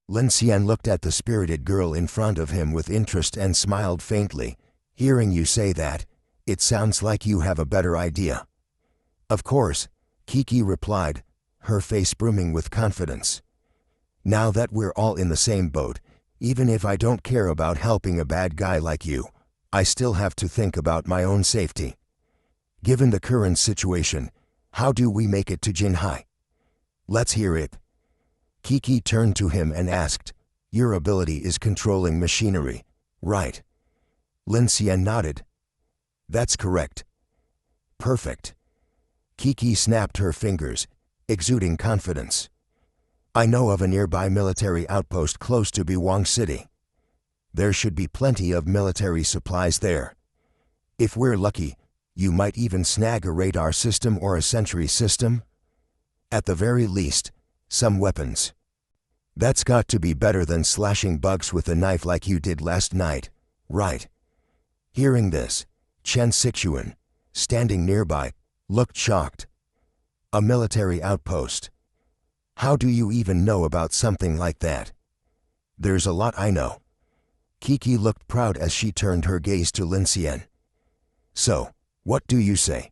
Lin Xian looked at the spirited girl in front of him with interest and smiled faintly. Hearing you say that, it sounds like you have a better idea. Of course, Kiki replied, her face brimming with confidence. Now that we're all in the same boat, even if I don't care about helping a bad guy like you, I still have to think about my own safety. Given the current situation, how do we make it to Jinhai? Let's hear it. Kiki turned to him and asked, your ability is controlling machinery, right? Lin Xian nodded. That's correct. Perfect. Kiki snapped her fingers, exuding confidence. I know of a nearby military outpost close to Biwang City. There should be plenty of military supplies there. If we're lucky, you might even snag a radar system or a sentry system. At the very least, some weapons. That's got to be better than slashing bugs with a knife like you did last night, right? Hearing this, Chen Sixuan, standing nearby, looked shocked. A military outpost. How do you even know about something like that? There's a lot I know. Kiki looked proud as she turned her gaze to Lin Xian. So, what do you say?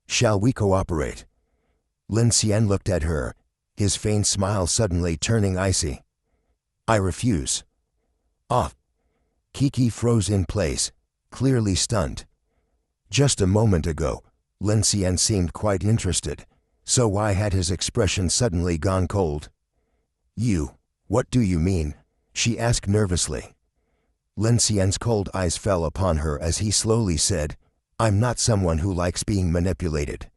Shall we cooperate? Lin Xian looked at her, his faint smile suddenly turning icy. I refuse. Ah! Kiki froze in place, clearly stunned. Just a moment ago, Lin Xian seemed quite interested, so why had his expression suddenly gone cold? You, what do you mean? She asked nervously. Lin Xian's cold eyes fell upon her as he slowly said, I'm not someone who likes being manipulated.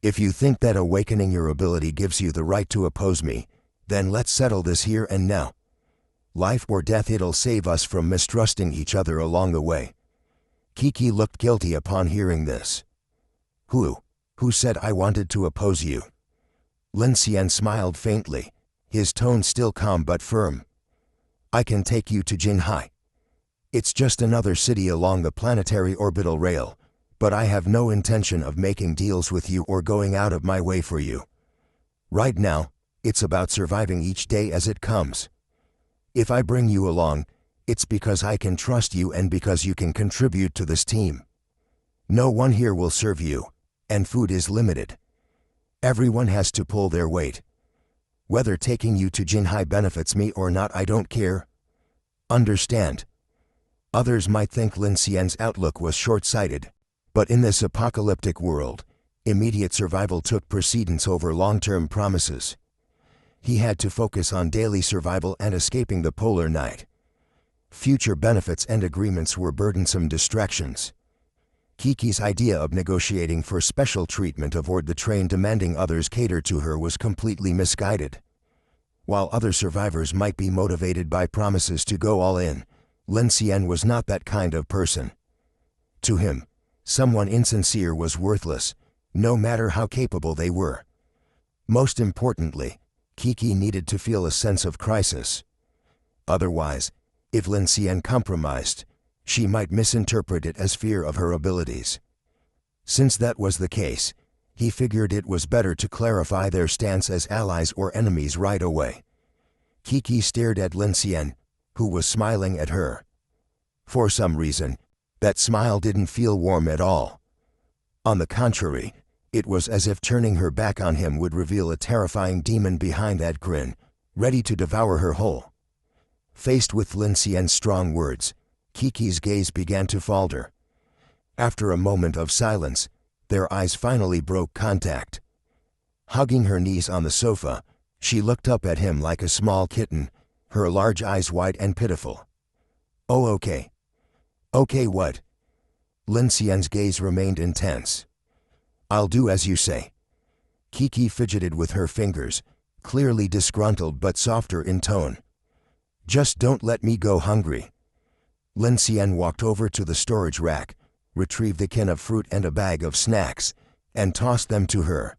If you think that awakening your ability gives you the right to oppose me, then let's settle this here and now. Life or death, it'll save us from mistrusting each other along the way. Kiki looked guilty upon hearing this. Who said I wanted to oppose you? Lin Xian smiled faintly, his tone still calm but firm. I can take you to Jinhai. It's just another city along the planetary orbital rail, but I have no intention of making deals with you or going out of my way for you. Right now, it's about surviving each day as it comes. If I bring you along, it's because I can trust you and because you can contribute to this team. No one here will serve you, and food is limited. Everyone has to pull their weight. Whether taking you to Jinhai benefits me or not, I don't care. Understand? Others might think Lin Xian's outlook was short-sighted, but in this apocalyptic world, immediate survival took precedence over long-term promises. He had to focus on daily survival and escaping the polar night. Future benefits and agreements were burdensome distractions. Kiki's idea of negotiating for special treatment aboard the train demanding others cater to her was completely misguided. While other survivors might be motivated by promises to go all in, Lin Xian was not that kind of person. To him, someone insincere was worthless, no matter how capable they were. Most importantly, Kiki needed to feel a sense of crisis. Otherwise, if Lin Xian compromised, she might misinterpret it as fear of her abilities. Since that was the case, he figured it was better to clarify their stance as allies or enemies right away. Kiki stared at Lin Xian, who was smiling at her. For some reason, that smile didn't feel warm at all. On the contrary, it was as if turning her back on him would reveal a terrifying demon behind that grin, ready to devour her whole. Faced with Lin Xian's strong words, Kiki's gaze began to falter. After a moment of silence, their eyes finally broke contact. Hugging her knees on the sofa, she looked up at him like a small kitten, her large eyes wide and pitiful. Oh, okay. Okay, what? Lin Xian's gaze remained intense. I'll do as you say. Kiki fidgeted with her fingers, clearly disgruntled but softer in tone. Just don't let me go hungry. Lin Xian walked over to the storage rack, retrieved a can of fruit and a bag of snacks, and tossed them to her.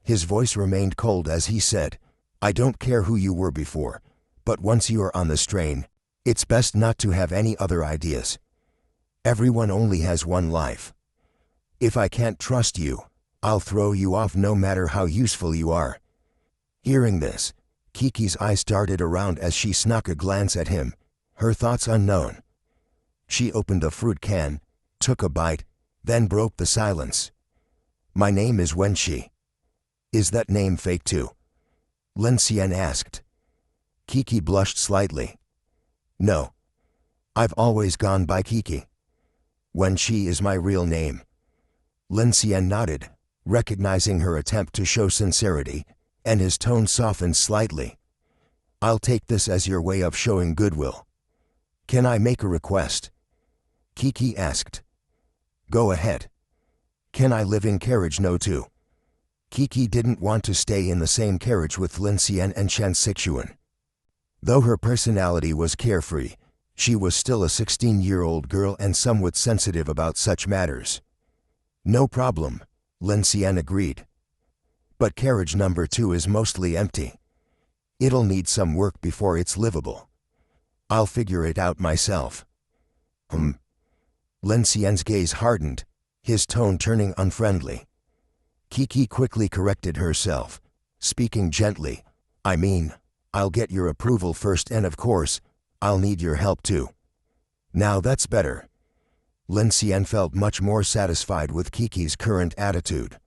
His voice remained cold as he said, I don't care who you were before, but once you are on this train, it's best not to have any other ideas. Everyone only has one life. If I can't trust you, I'll throw you off no matter how useful you are. Hearing this, Kiki's eyes darted around as she snuck a glance at him, her thoughts unknown. She opened a fruit can, took a bite, then broke the silence. My name is Wenxi. Is that name fake too? Lin Xian asked. Kiki blushed slightly. No. I've always gone by Kiki. Wenxi is my real name. Lin Xian nodded, recognizing her attempt to show sincerity, and his tone softened slightly. I'll take this as your way of showing goodwill. Can I make a request? Kiki asked. Go ahead. Can I live in carriage no too? Kiki didn't want to stay in the same carriage with Lin Xian and Chen Xixuan. Though her personality was carefree, she was still a 16-year-old girl and somewhat sensitive about such matters. No problem, Lin Xian agreed. But carriage number 2 is mostly empty. It'll need some work before it's livable. I'll figure it out myself. Lin Xian's gaze hardened, his tone turning unfriendly. Kiki quickly corrected herself, speaking gently. I mean, I'll get your approval first and of course, I'll need your help too. Now that's better. Lin Xian felt much more satisfied with Kiki's current attitude.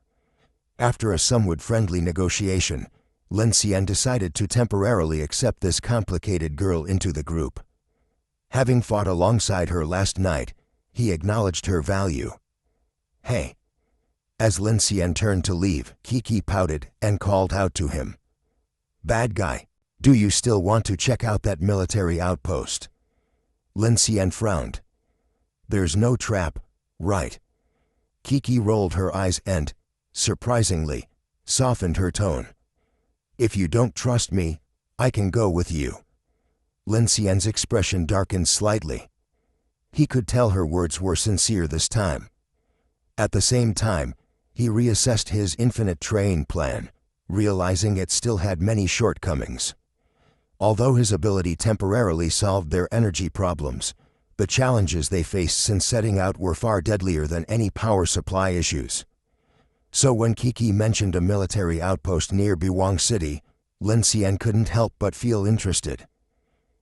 After a somewhat friendly negotiation, Lin Xian decided to temporarily accept this complicated girl into the group. Having fought alongside her last night, he acknowledged her value. Hey. As Lin Xian turned to leave, Kiki pouted and called out to him. Bad guy, do you still want to check out that military outpost? Lin Xian frowned. There's no trap, right? Kiki rolled her eyes and, surprisingly, softened her tone. If you don't trust me, I can go with you. Lin Xian's expression darkened slightly. He could tell her words were sincere this time. At the same time, he reassessed his infinite train plan, realizing it still had many shortcomings. Although his ability temporarily solved their energy problems, the challenges they faced since setting out were far deadlier than any power supply issues. So when Kiki mentioned a military outpost near Biwang City, Lin Xian couldn't help but feel interested.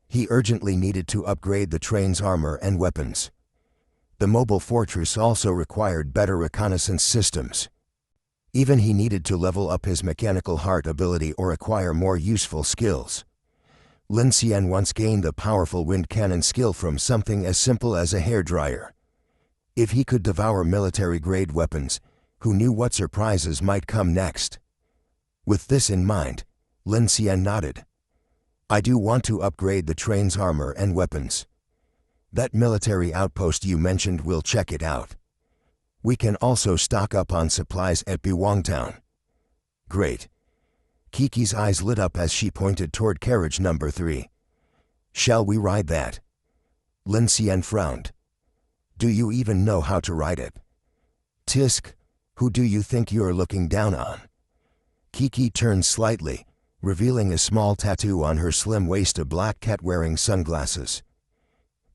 He urgently needed to upgrade the train's armor and weapons. The mobile fortress also required better reconnaissance systems. Even he needed to level up his mechanical heart ability or acquire more useful skills. Lin Xian once gained a powerful wind cannon skill from something as simple as a hairdryer. If he could devour military-grade weapons, who knew what surprises might come next? With this in mind, Lin Xian nodded. I do want to upgrade the train's armor and weapons. That military outpost you mentioned will check it out. We can also stock up on supplies at Biwang Town. Great. Kiki's eyes lit up as she pointed toward carriage number 3. Shall we ride that? Lin Xian frowned. Do you even know how to ride it? Tisk, who do you think you're looking down on? Kiki turned slightly, revealing a small tattoo on her slim waist, a black cat wearing sunglasses.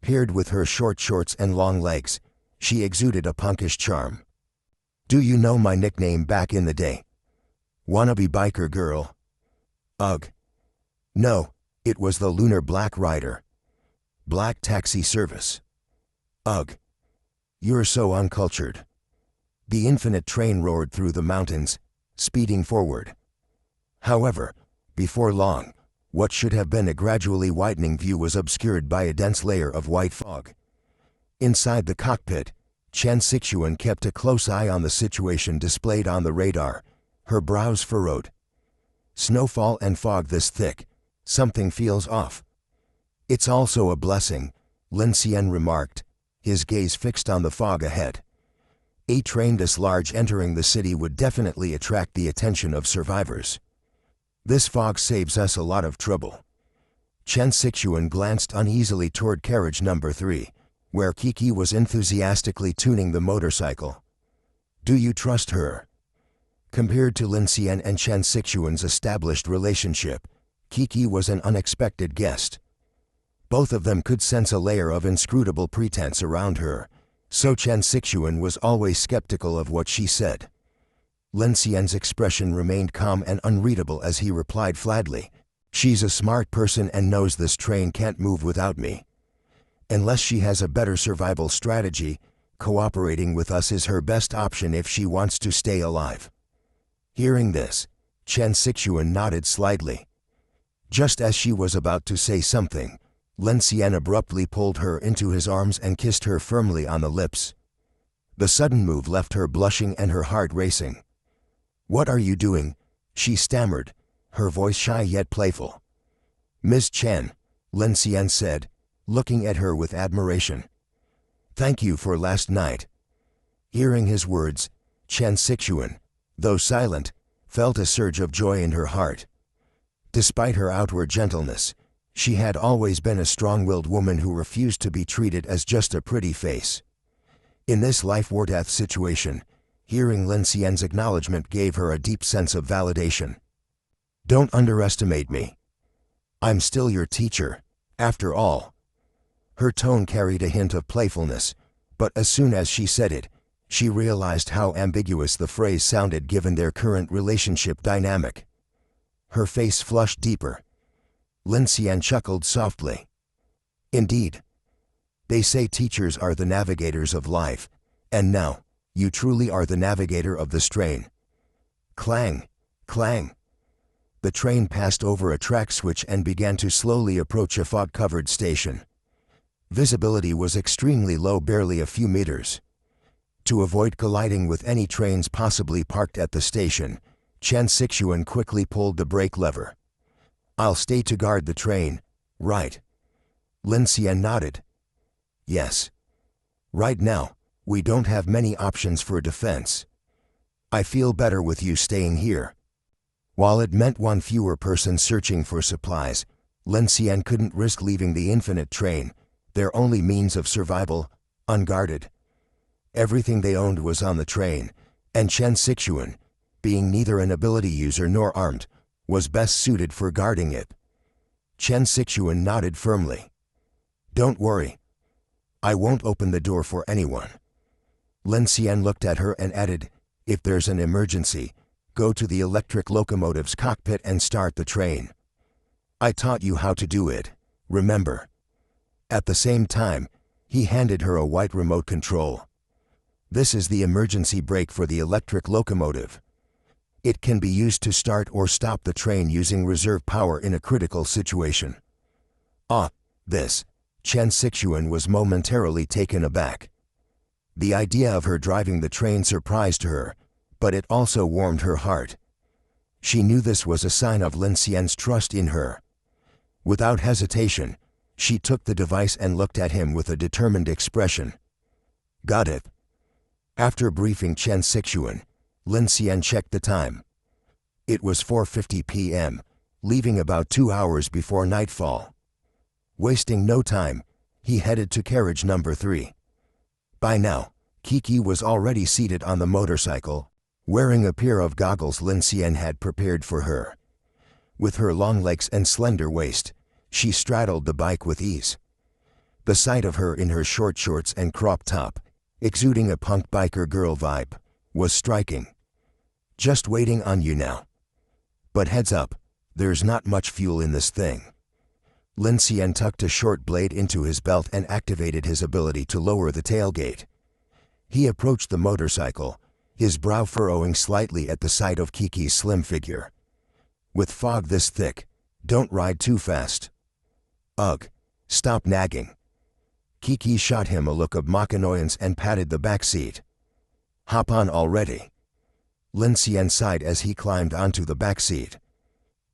Paired with her short shorts and long legs, she exuded a punkish charm. Do you know my nickname back in the day? Wannabe biker girl? Ugh. No, it was the Lunar Black Rider. Black taxi service. Ugh. You're so uncultured. The infinite train roared through the mountains, speeding forward. However, before long, what should have been a gradually widening view was obscured by a dense layer of white fog. Inside the cockpit, Chen Xixuan kept a close eye on the situation displayed on the radar, her brows furrowed. Snowfall and fog this thick, something feels off. It's also a blessing, Lin Xian remarked, his gaze fixed on the fog ahead. A train this large entering the city would definitely attract the attention of survivors. This fog saves us a lot of trouble. Chen Xixuan glanced uneasily toward carriage number 3, where Kiki was enthusiastically tuning the motorcycle. Do you trust her? Compared to Lin Xian and Chen Xixuan's established relationship, Kiki was an unexpected guest. Both of them could sense a layer of inscrutable pretense around her, so Chen Xixuan was always skeptical of what she said. Lin Xian's expression remained calm and unreadable as he replied flatly, She's a smart person and knows this train can't move without me. Unless she has a better survival strategy, cooperating with us is her best option if she wants to stay alive." Hearing this, Chen Sixuan nodded slightly. Just as she was about to say something, Lin Xian abruptly pulled her into his arms and kissed her firmly on the lips. The sudden move left her blushing and her heart racing. "What are you doing?" she stammered, her voice shy yet playful. "Miss Chen," Lin Xian said, looking at her with admiration. "Thank you for last night." Hearing his words, Chen Sixuan, though silent, felt a surge of joy in her heart. Despite her outward gentleness, she had always been a strong-willed woman who refused to be treated as just a pretty face. In this life-or-death situation, hearing Lin Xian's acknowledgement gave her a deep sense of validation. "Don't underestimate me. I'm still your teacher, after all." Her tone carried a hint of playfulness, but as soon as she said it, she realized how ambiguous the phrase sounded given their current relationship dynamic. Her face flushed deeper. Lin Xian chuckled softly. "Indeed. They say teachers are the navigators of life, and now, you truly are the navigator of the strain." Clang! Clang! The train passed over a track switch and began to slowly approach a fog-covered station. Visibility was extremely low, barely a few meters. To avoid colliding with any trains possibly parked at the station, Chen Sixuan quickly pulled the brake lever. "I'll stay to guard the train, right?" Lin Xian nodded. "Yes. Right now, we don't have many options for defense. I feel better with you staying here." While it meant one fewer person searching for supplies, Lin Xian couldn't risk leaving the infinite train, their only means of survival, unguarded. Everything they owned was on the train, and Chen Sixuan, being neither an ability user nor armed, was best suited for guarding it. Chen Sixuan nodded firmly. "Don't worry. I won't open the door for anyone." Lin Xian looked at her and added, "If there's an emergency, go to the electric locomotive's cockpit and start the train. I taught you how to do it, remember?" At the same time, he handed her a white remote control. "This is the emergency brake for the electric locomotive. It can be used to start or stop the train using reserve power in a critical situation." This, Chen Sixuan was momentarily taken aback. The idea of her driving the train surprised her, but it also warmed her heart. She knew this was a sign of Lin Xian's trust in her. Without hesitation, she took the device and looked at him with a determined expression. "Got it." After briefing Chen Sixuan, Lin Xian checked the time. It was 4:50 p.m., leaving about 2 hours before nightfall. Wasting no time, he headed to carriage number 3. By now, Kiki was already seated on the motorcycle, wearing a pair of goggles Lin Xian had prepared for her. With her long legs and slender waist, she straddled the bike with ease. The sight of her in her short shorts and crop top, exuding a punk biker girl vibe, was striking. "Just waiting on you now. But heads up, there's not much fuel in this thing." Lin Xian tucked a short blade into his belt and activated his ability to lower the tailgate. He approached the motorcycle, his brow furrowing slightly at the sight of Kiki's slim figure. "With fog this thick, don't ride too fast." "Ugh, stop nagging." Kiki shot him a look of mock annoyance and patted the back seat. "Hop on already." Lin Xian sighed as he climbed onto the back seat.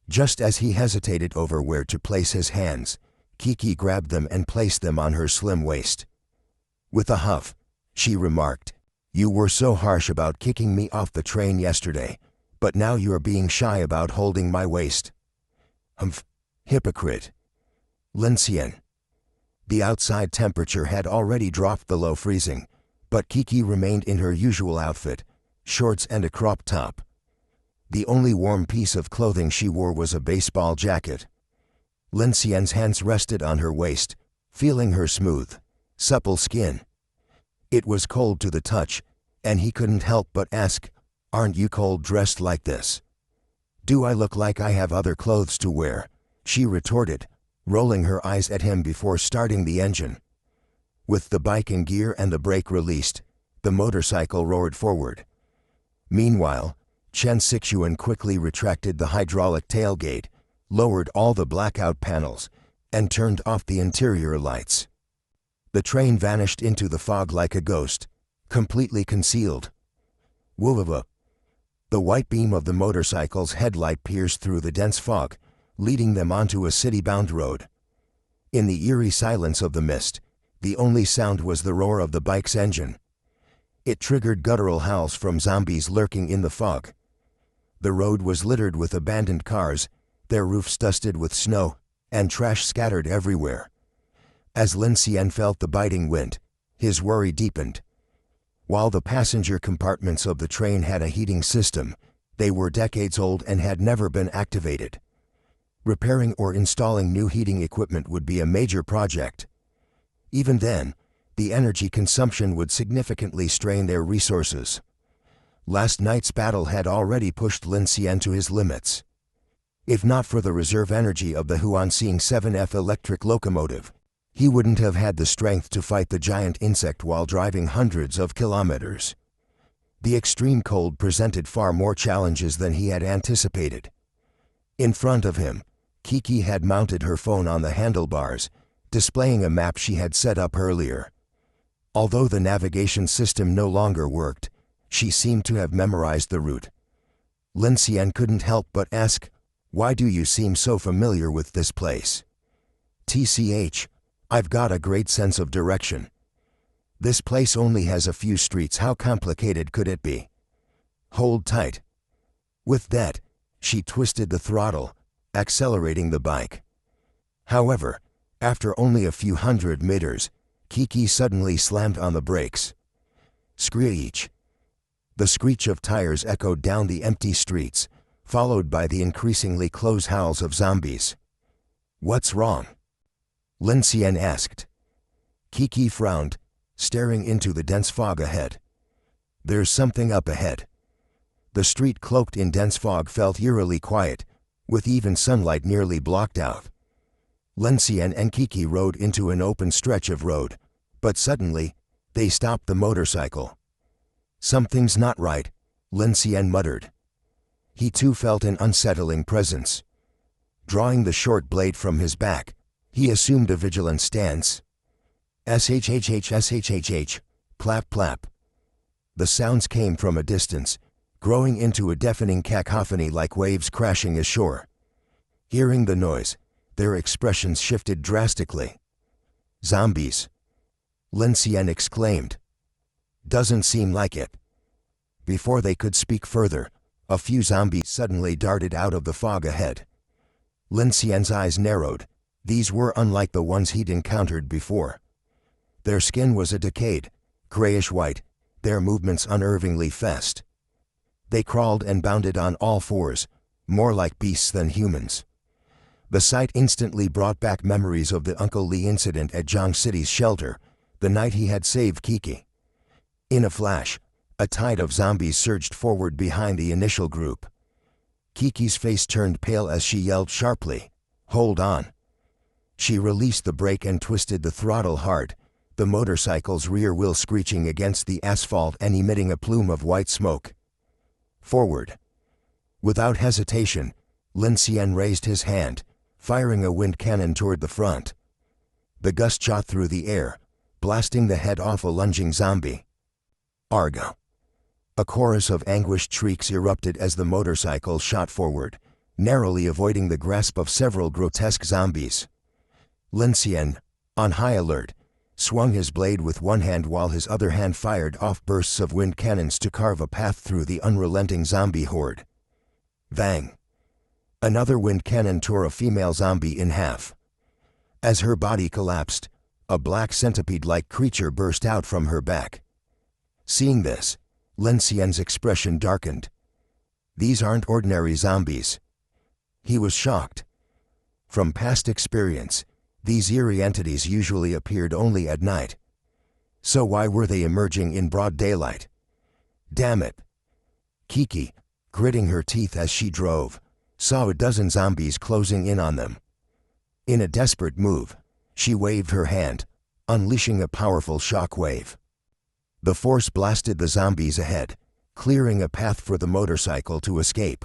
Just as he hesitated over where to place his hands, Kiki grabbed them and placed them on her slim waist. With a huff, she remarked, "You were so harsh about kicking me off the train yesterday, but now you're being shy about holding my waist." "Humph, hypocrite." Lin Xian. The outside temperature had already dropped below freezing, but Kiki remained in her usual outfit, shorts and a crop top. The only warm piece of clothing she wore was a baseball jacket. Lin Xian's hands rested on her waist, feeling her smooth, supple skin. It was cold to the touch, and he couldn't help but ask, "Aren't you cold dressed like this? Do I look like I have other clothes to wear?" she retorted, rolling her eyes at him before starting the engine. With the bike in gear and the brake released, the motorcycle roared forward. Meanwhile, Chen Sixuan quickly retracted the hydraulic tailgate, lowered all the blackout panels, and turned off the interior lights. The train vanished into the fog like a ghost, completely concealed. Woo-woo-woo. The white beam of the motorcycle's headlight pierced through the dense fog, leading them onto a city-bound road. In the eerie silence of the mist, the only sound was the roar of the bike's engine. It triggered guttural howls from zombies lurking in the fog. The road was littered with abandoned cars, their roofs dusted with snow, and trash scattered everywhere. As Lin Xian felt the biting wind, his worry deepened. While the passenger compartments of the train had a heating system, they were decades old and had never been activated. Repairing or installing new heating equipment would be a major project. Even then, the energy consumption would significantly strain their resources. Last night's battle had already pushed Lin Xian to his limits. If not for the reserve energy of the Huansing 7F electric locomotive, he wouldn't have had the strength to fight the giant insect while driving hundreds of kilometers. The extreme cold presented far more challenges than he had anticipated. In front of him, Kiki had mounted her phone on the handlebars, displaying a map she had set up earlier. Although the navigation system no longer worked, she seemed to have memorized the route. Lin Xian couldn't help but ask, "Why do you seem so familiar with this place?" "TCH, I've got a great sense of direction. This place only has a few streets. How complicated could it be?" "Hold tight." With that, she twisted the throttle, accelerating the bike. However, after only a few hundred meters, Kiki suddenly slammed on the brakes. Screech! The screech of tires echoed down the empty streets, followed by the increasingly close howls of zombies. "What's wrong?" Lin Xian asked. Kiki frowned, staring into the dense fog ahead. "There's something up ahead." The street cloaked in dense fog felt eerily quiet, with even sunlight nearly blocked out. Lin Xian and Kiki rode into an open stretch of road, but suddenly, they stopped the motorcycle. "Something's not right," Lin Xian muttered. He too felt an unsettling presence. Drawing the short blade from his back, he assumed a vigilant stance. SHHH, plap plap. The sounds came from a distance, growing into a deafening cacophony like waves crashing ashore. Hearing the noise, their expressions shifted drastically. "Zombies!" Lin Xian exclaimed. "Doesn't seem like it." Before they could speak further, a few zombies suddenly darted out of the fog ahead. Lin Xian's eyes narrowed. These were unlike the ones he'd encountered before. Their skin was a decayed, grayish-white, their movements unnervingly fast. They crawled and bounded on all fours, more like beasts than humans. The sight instantly brought back memories of the Uncle Lee incident at Zhang City's shelter, the night he had saved Kiki. In a flash, a tide of zombies surged forward behind the initial group. Kiki's face turned pale as she yelled sharply, "Hold on!" She released the brake and twisted the throttle hard, the motorcycle's rear wheel screeching against the asphalt and emitting a plume of white smoke. Forward! Without hesitation, Lin Xian raised his hand, firing a wind cannon toward the front. The gust shot through the air, blasting the head off a lunging zombie. Argo! A chorus of anguished shrieks erupted as the motorcycle shot forward, narrowly avoiding the grasp of several grotesque zombies. Lin Xian, on high alert, swung his blade with one hand while his other hand fired off bursts of wind cannons to carve a path through the unrelenting zombie horde. Bang! Another wind cannon tore a female zombie in half. As her body collapsed, a black centipede-like creature burst out from her back. Seeing this, Lin Xian's expression darkened. These aren't ordinary zombies. He was shocked. From past experience, these eerie entities usually appeared only at night. So why were they emerging in broad daylight? Damn it! Kiki, gritting her teeth as she drove, saw a dozen zombies closing in on them, In a desperate move, she waved her hand, unleashing a powerful shock wave. The force blasted the zombies ahead, clearing a path for the motorcycle to escape.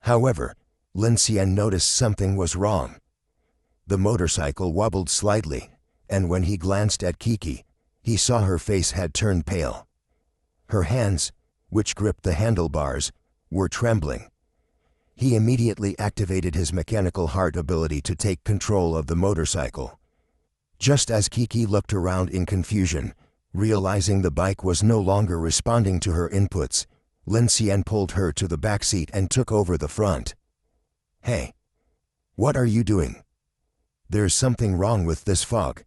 However, Lin Xian noticed something was wrong. The motorcycle wobbled slightly, and when he glanced at Kiki, he saw her face had turned pale. Her hands, which gripped the handlebars, were trembling. He immediately activated his mechanical heart ability to take control of the motorcycle. Just as Kiki looked around in confusion, realizing the bike was no longer responding to her inputs, Lin Xian pulled her to the back seat and took over the front. "Hey, what are you doing? There's something wrong with this fog.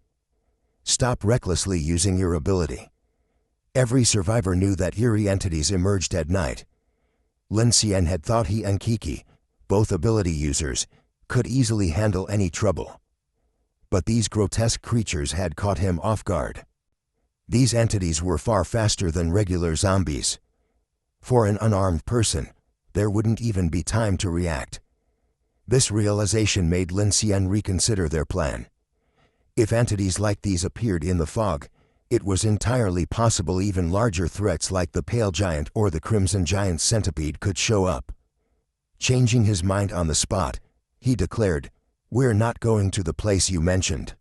Stop recklessly using your ability." Every survivor knew that eerie entities emerged at night. Lin Xian had thought he and Kiki, both ability users, could easily handle any trouble. But these grotesque creatures had caught him off guard. These entities were far faster than regular zombies. For an unarmed person, there wouldn't even be time to react. This realization made Lin Xian reconsider their plan. If entities like these appeared in the fog, it was entirely possible even larger threats like the Pale Giant or the Crimson Giant centipede could show up. Changing his mind on the spot, he declared, "We're not going to the place you mentioned.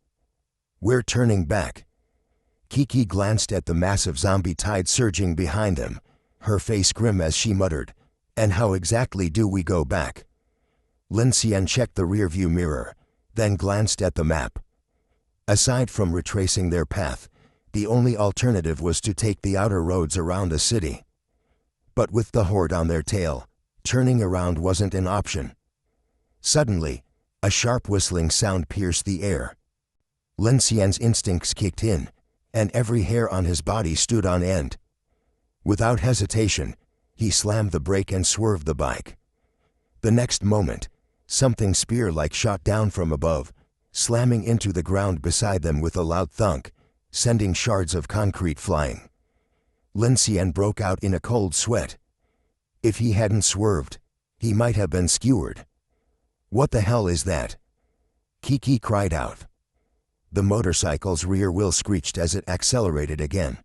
We're turning back." Kiki glanced at the massive zombie tide surging behind them, her face grim as she muttered, "And how exactly do we go back?" Lin Xian checked the rearview mirror, then glanced at the map. Aside from retracing their path, the only alternative was to take the outer roads around the city. But with the horde on their tail, turning around wasn't an option. Suddenly, a sharp whistling sound pierced the air. Lin Xian's instincts kicked in, and every hair on his body stood on end. Without hesitation, he slammed the brake and swerved the bike. The next moment, something spear-like shot down from above, slamming into the ground beside them with a loud thunk, sending shards of concrete flying. Lin Xian broke out in a cold sweat. If he hadn't swerved, he might have been skewered. "What the hell is that?" Kiki cried out. The motorcycle's rear wheel screeched as it accelerated again.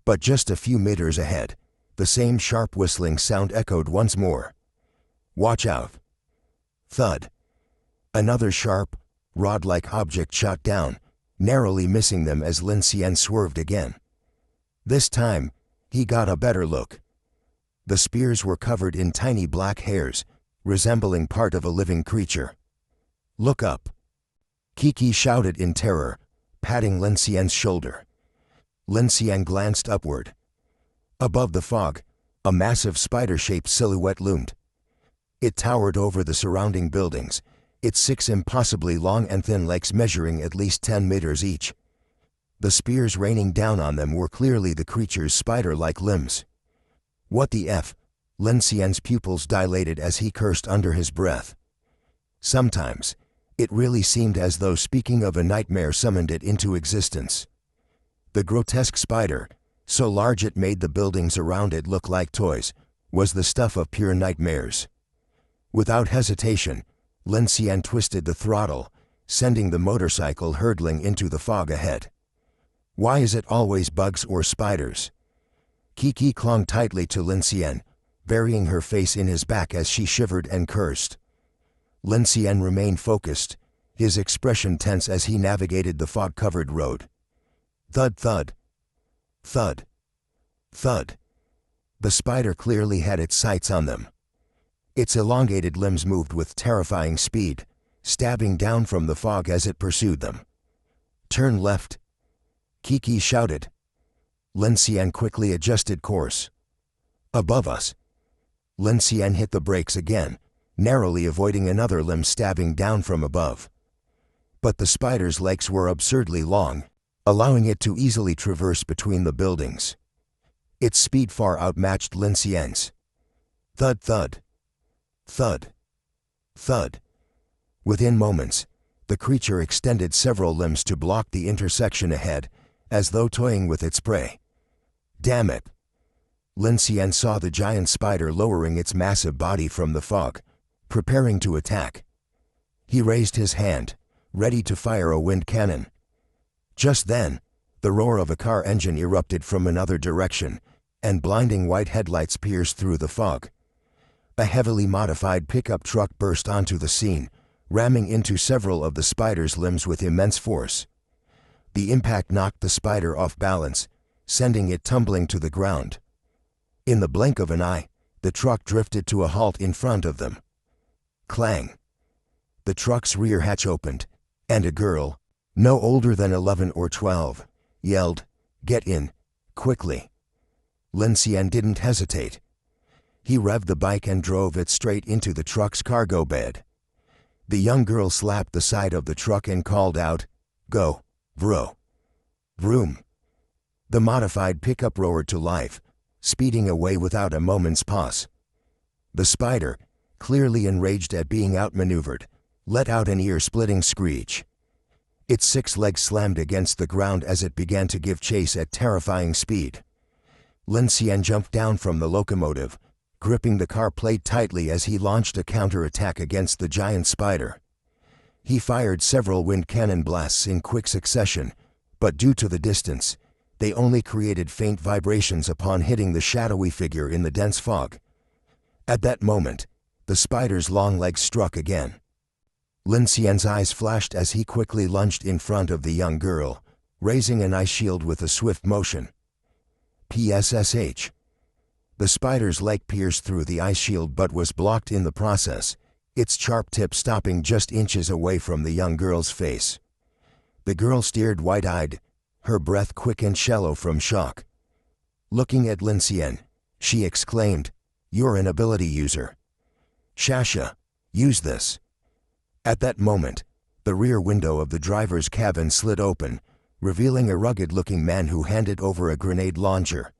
But just a few meters ahead, the same sharp whistling sound echoed once more. "Watch out!" Thud. Another sharp, rod-like object shot down, narrowly missing them as Lin Xian swerved again. This time, he got a better look. The spears were covered in tiny black hairs, resembling part of a living creature. "Look up!" Kiki shouted in terror, patting Lin Xian's shoulder. Lin Xian glanced upward. Above the fog, a massive spider-shaped silhouette loomed. It towered over the surrounding buildings, its 6 impossibly long and thin legs measuring at least 10 meters each. The spears raining down on them were clearly the creature's spider-like limbs. "What the F?" Lin Xian's pupils dilated as he cursed under his breath. Sometimes, it really seemed as though speaking of a nightmare summoned it into existence. The grotesque spider, so large it made the buildings around it look like toys, was the stuff of pure nightmares. Without hesitation, Lin Xian twisted the throttle, sending the motorcycle hurtling into the fog ahead. Why is it always bugs or spiders? Kiki clung tightly to Lin Xian, burying her face in his back as she shivered and cursed. Lin Xian remained focused, his expression tense as he navigated the fog-covered road. Thud thud. Thud. Thud. The spider clearly had its sights on them. Its elongated limbs moved with terrifying speed, stabbing down from the fog as it pursued them. "Turn left," Kiki shouted. Lin Xian quickly adjusted course. Above us. Lin Xian hit the brakes again, narrowly avoiding another limb stabbing down from above. But the spider's legs were absurdly long, allowing it to easily traverse between the buildings. Its speed far outmatched Lin Xian's. Thud thud. Thud. Thud. Within moments, the creature extended several limbs to block the intersection ahead, as though toying with its prey. Damn it! Lin Xian saw the giant spider lowering its massive body from the fog, preparing to attack. He raised his hand, ready to fire a wind cannon. Just then, the roar of a car engine erupted from another direction, and blinding white headlights pierced through the fog. A heavily modified pickup truck burst onto the scene, ramming into several of the spider's limbs with immense force. The impact knocked the spider off balance, sending it tumbling to the ground. In the blink of an eye, the truck drifted to a halt in front of them. Clang! The truck's rear hatch opened, and a girl, no older than 11 or 12, yelled, "Get in, quickly!" Lin Xian didn't hesitate. He revved the bike and drove it straight into the truck's cargo bed. The young girl slapped the side of the truck and called out, "Go, bro!" Vroom! The modified pickup roared to life, speeding away without a moment's pause. The spider, clearly enraged at being outmaneuvered, let out an ear-splitting screech. Its 6 legs slammed against the ground as it began to give chase at terrifying speed. Lin Xian jumped down from the locomotive, gripping the car plate tightly as he launched a counterattack against the giant spider. He fired several wind cannon blasts in quick succession, but due to the distance, they only created faint vibrations upon hitting the shadowy figure in the dense fog. At that moment, the spider's long legs struck again. Lin Xian's eyes flashed as he quickly lunged in front of the young girl, raising an ice shield with a swift motion. PSSH. The spider's leg pierced through the ice shield but was blocked in the process, its sharp tip stopping just inches away from the young girl's face. The girl stared wide-eyed, her breath quick and shallow from shock. Looking at Lin Xian, she exclaimed, "You're an ability user. Shasha, use this." At that moment, the rear window of the driver's cabin slid open, revealing a rugged-looking man who handed over a grenade launcher.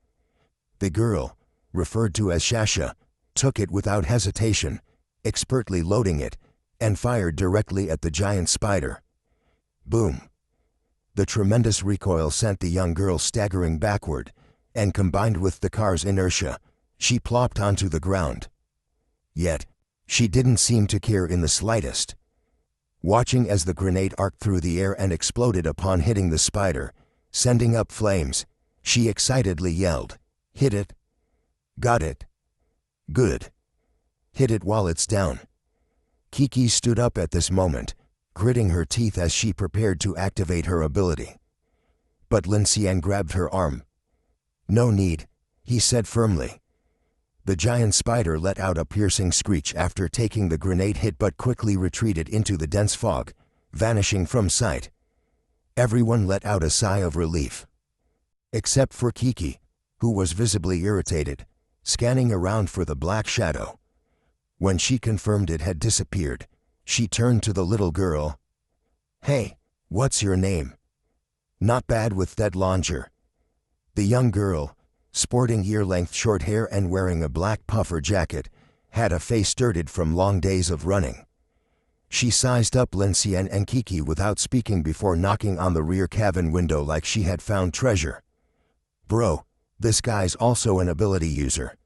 The girl, referred to as Shasha, took it without hesitation, expertly loading it, and fired directly at the giant spider. Boom! The tremendous recoil sent the young girl staggering backward, and combined with the car's inertia, she plopped onto the ground. Yet, she didn't seem to care in the slightest. Watching as the grenade arced through the air and exploded upon hitting the spider, sending up flames, she excitedly yelled, "Hit it! Got it! Good! Hit it while it's down!" Kiki stood up at this moment, gritting her teeth as she prepared to activate her ability. But Lin Xian grabbed her arm. "No need," he said firmly. The giant spider let out a piercing screech after taking the grenade hit but quickly retreated into the dense fog, vanishing from sight. Everyone let out a sigh of relief. Except for Kiki, who was visibly irritated, scanning around for the black shadow. When she confirmed it had disappeared, she turned to the little girl. "Hey, what's your name?" "Not bad with that launcher." The young girl, sporting ear-length short hair and wearing a black puffer jacket, had a face dirtied from long days of running. She sized up Lin Xian and Kiki without speaking before knocking on the rear cabin window like she had found treasure. "Bro, this guy's also an ability user."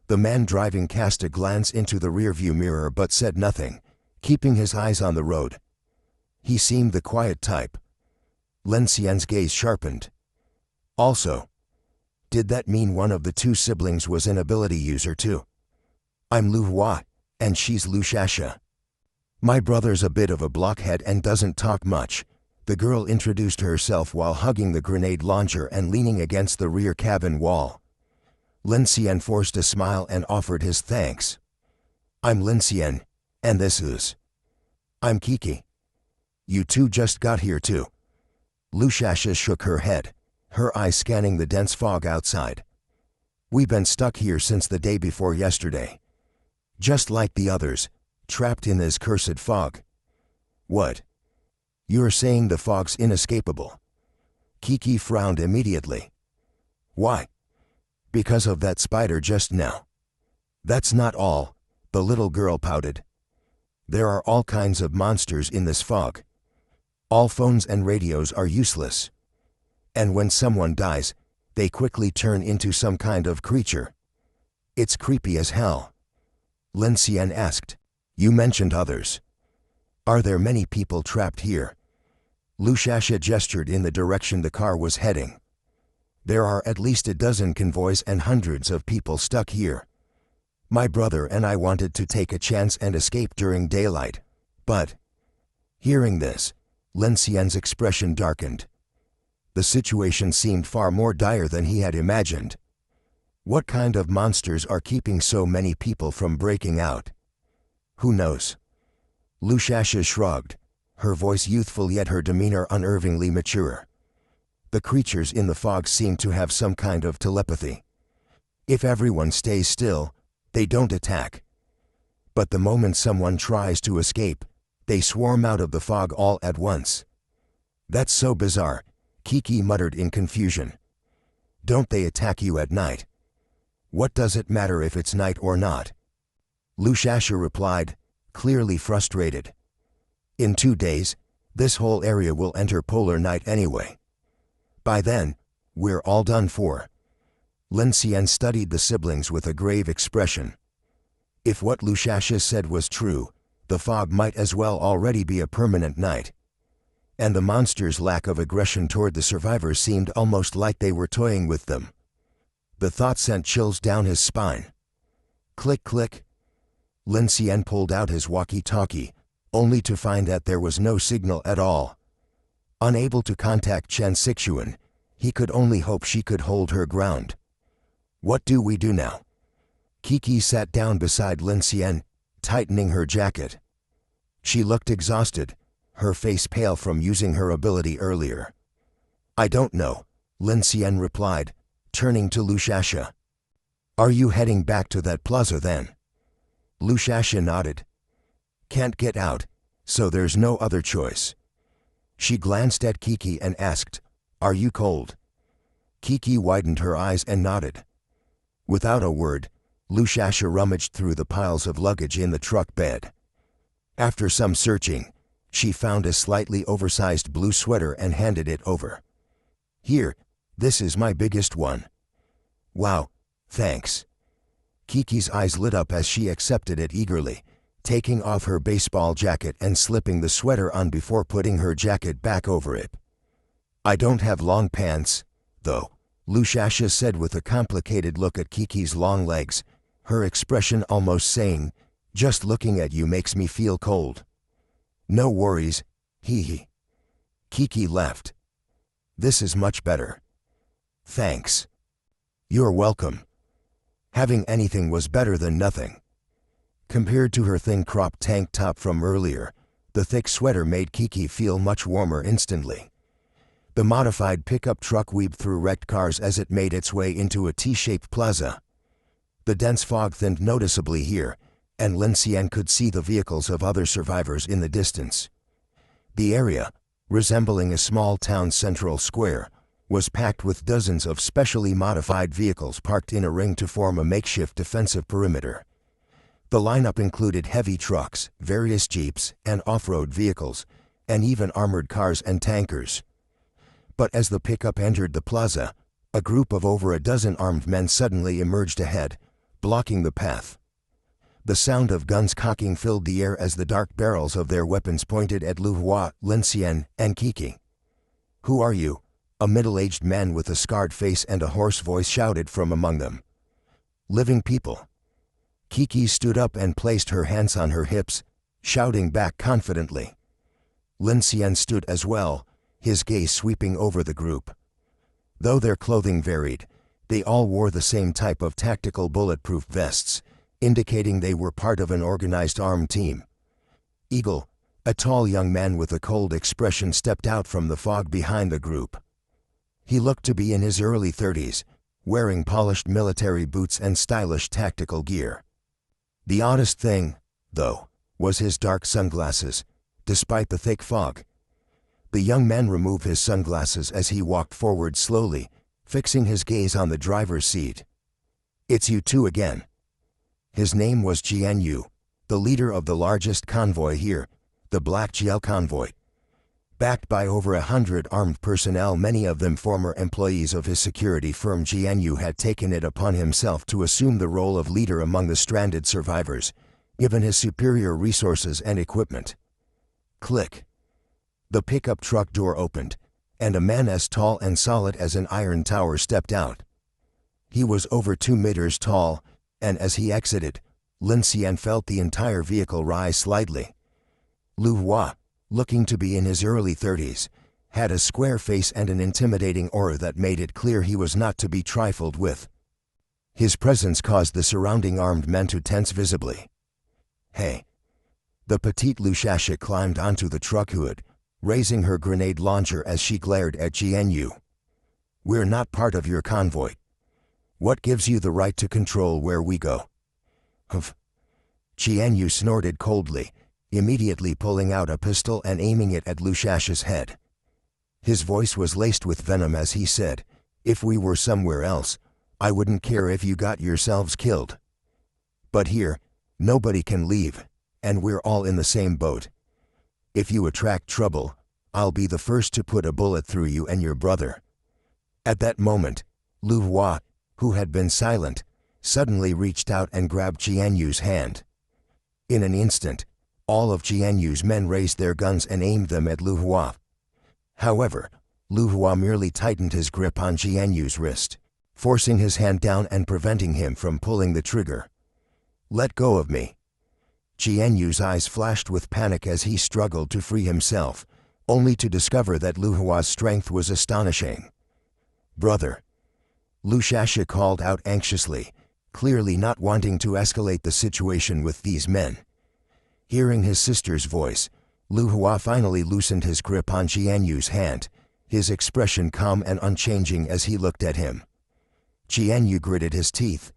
The man driving cast a glance into the rearview mirror but said nothing, keeping his eyes on the road. He seemed the quiet type. Lin Xian's gaze sharpened. "Also, did that mean one of the 2 siblings was an ability user too? I'm Lu Hua, and she's Lu Shasha. My brother's a bit of a blockhead and doesn't talk much." The girl introduced herself while hugging the grenade launcher and leaning against the rear cabin wall. Lin Xian forced a smile and offered his thanks. "I'm Lin Xian, and this is..." "I'm Kiki. You 2 just got here too?" Lu Shasha shook her head, her eyes scanning the dense fog outside. "We've been stuck here since the day before yesterday. Just like the others, trapped in this cursed fog." "What? You're saying the fog's inescapable?" Kiki frowned immediately. "Why?" "Because of that spider just now." "That's not all," the little girl pouted. "There are all kinds of monsters in this fog. All phones and radios are useless. And when someone dies, they quickly turn into some kind of creature. It's creepy as hell." Lin Xian asked, "You mentioned others. Are there many people trapped here? Lushasha gestured in the direction the car was heading. There are at least a dozen convoys and hundreds of people stuck here. My brother and I wanted to take a chance and escape during daylight, but... Hearing this, Lin Xian's expression darkened. The situation seemed far more dire than he had imagined. What kind of monsters are keeping so many people from breaking out? Who knows? Lushasha shrugged, her voice youthful yet her demeanor unnervingly mature. The creatures in the fog seem to have some kind of telepathy. If everyone stays still, they don't attack. But the moment someone tries to escape, they swarm out of the fog all at once. That's so bizarre, Kiki muttered in confusion. Don't they attack you at night? What does it matter if it's night or not? Lushasha replied, clearly frustrated. In 2 days, this whole area will enter polar night anyway. By then, we're all done for. Lin Xian studied the siblings with a grave expression. If what Lushasha said was true, the fog might as well already be a permanent night. And the monsters' lack of aggression toward the survivors seemed almost like they were toying with them. The thought sent chills down his spine. Click click. Lin Xian pulled out his walkie-talkie, only to find that there was no signal at all. Unable to contact Chen Sixuan, he could only hope she could hold her ground. What do we do now? Kiki sat down beside Lin Xian, tightening her jacket. She looked exhausted, her face pale from using her ability earlier. I don't know, Lin Xian replied, turning to Lushasha. Are you heading back to that plaza then? Lushasha nodded. Can't get out, so there's no other choice. She glanced at Kiki and asked, Are you cold? Kiki widened her eyes and nodded. Without a word, Lushasha rummaged through the piles of luggage in the truck bed. After some searching, she found a slightly oversized blue sweater and handed it over. Here, this is my biggest one. Wow, thanks. Kiki's eyes lit up as she accepted it eagerly, taking off her baseball jacket and slipping the sweater on before putting her jacket back over it. I don't have long pants, though, Lushasha said with a complicated look at Kiki's long legs, her expression almost saying, just looking at you makes me feel cold. No worries, hee hee. Kiki laughed. This is much better. Thanks. You're welcome. Having anything was better than nothing. Compared to her thin cropped tank top from earlier, the thick sweater made Kiki feel much warmer instantly. The modified pickup truck weaved through wrecked cars as it made its way into a T-shaped plaza. The dense fog thinned noticeably here, and Lin Xian could see the vehicles of other survivors in the distance. The area, resembling a small town's central square, was packed with dozens of specially modified vehicles parked in a ring to form a makeshift defensive perimeter. The lineup included heavy trucks, various jeeps, and off-road vehicles, and even armored cars and tankers. But as the pickup entered the plaza, a group of over a dozen armed men suddenly emerged ahead, blocking the path. The sound of guns cocking filled the air as the dark barrels of their weapons pointed at Lu Hua, Lin Xian, and Kiki. Who are you? A middle-aged man with a scarred face and a hoarse voice shouted from among them. Living people. Kiki stood up and placed her hands on her hips, shouting back confidently. Lin Xian stood as well, his gaze sweeping over the group. Though their clothing varied, they all wore the same type of tactical bulletproof vests, indicating they were part of an organized armed team. Eagle, a tall young man with a cold expression, stepped out from the fog behind the group. He looked to be in his early 30s, wearing polished military boots and stylish tactical gear. The oddest thing, though, was his dark sunglasses, despite the thick fog. The young man removed his sunglasses as he walked forward slowly, fixing his gaze on the driver's seat. It's you two again. His name was Jian Yu, the leader of the largest convoy here, the Black Jiao Convoy. Backed by over 100 armed personnel, many of them former employees of his security firm, Jian Yu had taken it upon himself to assume the role of leader among the stranded survivors, given his superior resources and equipment. Click. The pickup truck door opened, and a man as tall and solid as an iron tower stepped out. He was over 2 meters tall, and as he exited, Lin Xian felt the entire vehicle rise slightly. Lu Hua, looking to be in his early 30s, had a square face and an intimidating aura that made it clear he was not to be trifled with. His presence caused the surrounding armed men to tense visibly. "Hey!" The petite Lushasha climbed onto the truck hood, raising her grenade launcher as she glared at Jianyu. "We're not part of your convoy. What gives you the right to control where we go?" "Humph." Jianyu snorted coldly, immediately pulling out a pistol and aiming it at Lushasha's head. His voice was laced with venom as he said, "If we were somewhere else, I wouldn't care if you got yourselves killed. But here, nobody can leave, and we're all in the same boat. If you attract trouble, I'll be the first to put a bullet through you and your brother." At that moment, Lu Hua, who had been silent, suddenly reached out and grabbed Jianyu's hand. In an instant, all of Jianyu's men raised their guns and aimed them at Lu Hua. However, Lu Hua merely tightened his grip on Jianyu's wrist, forcing his hand down and preventing him from pulling the trigger. "Let go of me." Jianyu's eyes flashed with panic as he struggled to free himself, only to discover that Lu Hua's strength was astonishing. "Brother!" Lushasha called out anxiously, clearly not wanting to escalate the situation with these men. Hearing his sister's voice, Lu Hua finally loosened his grip on Jianyu's hand, his expression calm and unchanging as he looked at him. Jianyu gritted his teeth,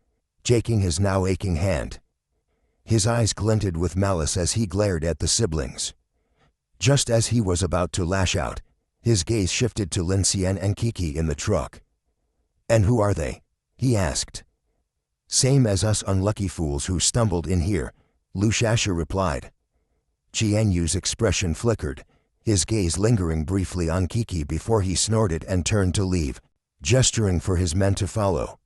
shaking his now aching hand. His eyes glinted with malice as he glared at the siblings. Just as he was about to lash out, his gaze shifted to Lin Xian and Kiki in the truck. "And who are they?" he asked. "Same as us unlucky fools who stumbled in here," Lushasha replied. Jianyu's expression flickered, his gaze lingering briefly on Kiki before he snorted and turned to leave, gesturing for his men to follow.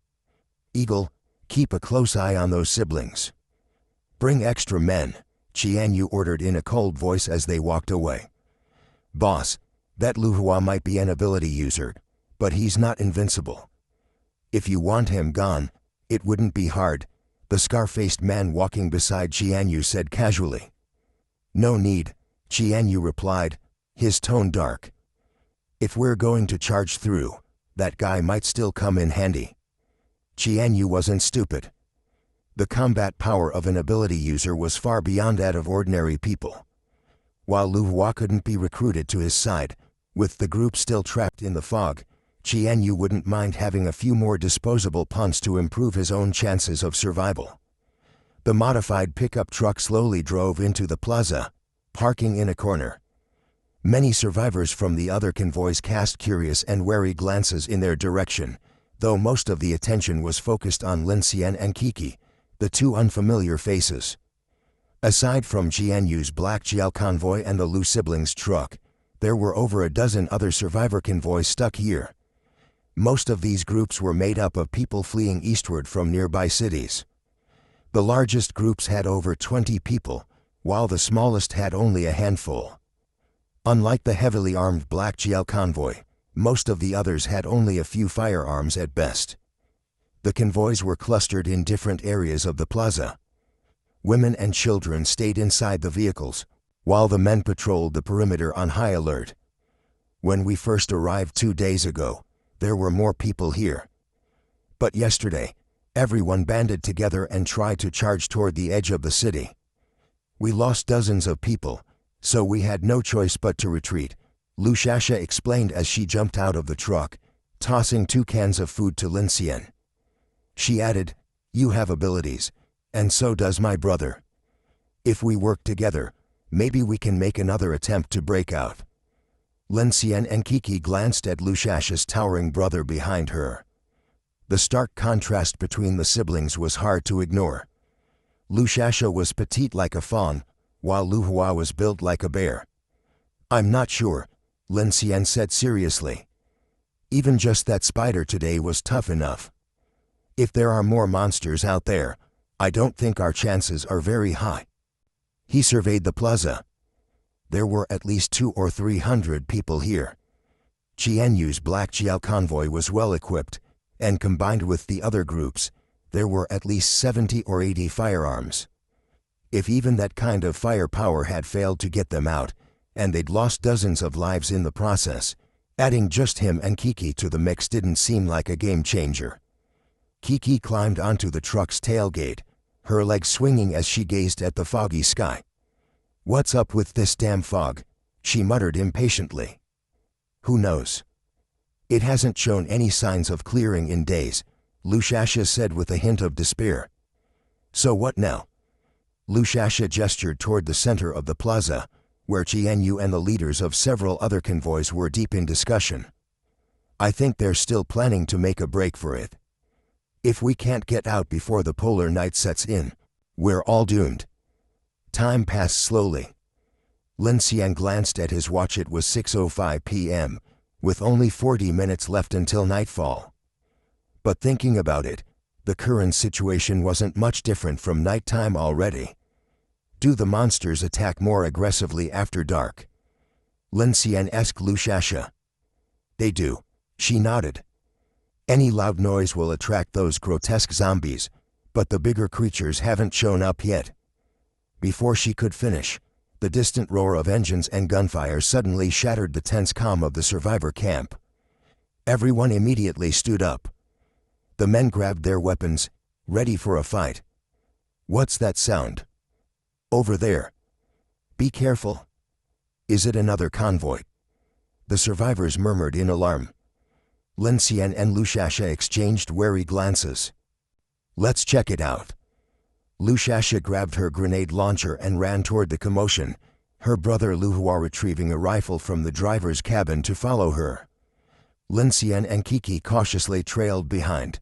"Eagle, keep a close eye on those siblings." "Bring extra men," Jianyu ordered in a cold voice as they walked away. "Boss, that Lu Hua might be an ability user, but he's not invincible. If you want him gone, it wouldn't be hard," the scar-faced man walking beside Jianyu said casually. "No need," Jianyu replied, his tone dark. "If we're going to charge through, that guy might still come in handy." Jianyu wasn't stupid. The combat power of an ability user was far beyond that of ordinary people. While Lu Hua couldn't be recruited to his side, with the group still trapped in the fog, Jianyu wouldn't mind having a few more disposable punts to improve his own chances of survival. The modified pickup truck slowly drove into the plaza, parking in a corner. Many survivors from the other convoys cast curious and wary glances in their direction, though most of the attention was focused on Lin Xian and Kiki, the two unfamiliar faces. Aside from Jianyu's Black GL convoy and the Lu siblings' truck, there were over a dozen other survivor convoys stuck here. Most of these groups were made up of people fleeing eastward from nearby cities. The largest groups had over 20 people, while the smallest had only a handful. Unlike the heavily armed Black GL convoy, most of the others had only a few firearms at best. The convoys were clustered in different areas of the plaza. Women and children stayed inside the vehicles, while the men patrolled the perimeter on high alert. When we first arrived 2 days ago, there were more people here. But yesterday, everyone banded together and tried to charge toward the edge of the city. We lost dozens of people, so we had no choice but to retreat, Lushasha explained as she jumped out of the truck, tossing 2 cans of food to Lin Xian. She added, "You have abilities, and so does my brother. If we work together, maybe we can make another attempt to break out." Lin Xian and Kiki glanced at Lushasha's towering brother behind her. The stark contrast between the siblings was hard to ignore. Lushasha was petite like a fawn, while Lu Hua was built like a bear. "I'm not sure," Lin Xian said seriously. "Even just that spider today was tough enough. If there are more monsters out there, I don't think our chances are very high." He surveyed the plaza. There were at least 200 or 300 people here. Qianyu's Black Jiao convoy was well equipped, and combined with the other groups, there were at least 70 or 80 firearms. If even that kind of firepower had failed to get them out, and they'd lost dozens of lives in the process, adding just him and Kiki to the mix didn't seem like a game changer. Kiki climbed onto the truck's tailgate, her legs swinging as she gazed at the foggy sky. "What's up with this damn fog?" she muttered impatiently. "Who knows? It hasn't shown any signs of clearing in days," Lushasha said with a hint of despair. "So what now?" Lushasha gestured toward the center of the plaza, where Qianyu and the leaders of several other convoys were deep in discussion. "I think they're still planning to make a break for it. If we can't get out before the polar night sets in, we're all doomed." Time passed slowly. Lin Xian glanced at his watch. It was 6:05 p.m., with only 40 minutes left until nightfall. But thinking about it, the current situation wasn't much different from nighttime already. Do the monsters attack more aggressively after dark? Lin Xian asked Lushasha. "They do," she nodded. "Any loud noise will attract those grotesque zombies, but the bigger creatures haven't shown up yet." Before she could finish, the distant roar of engines and gunfire suddenly shattered the tense calm of the survivor camp. Everyone immediately stood up. The men grabbed their weapons, ready for a fight. "What's that sound?" "Over there." "Be careful." "Is it another convoy?" The survivors murmured in alarm. Lin Xian and Lushasha exchanged wary glances. "Let's check it out." Lushasha grabbed her grenade launcher and ran toward the commotion, her brother Luhua retrieving a rifle from the driver's cabin to follow her. Lin Xian and Kiki cautiously trailed behind.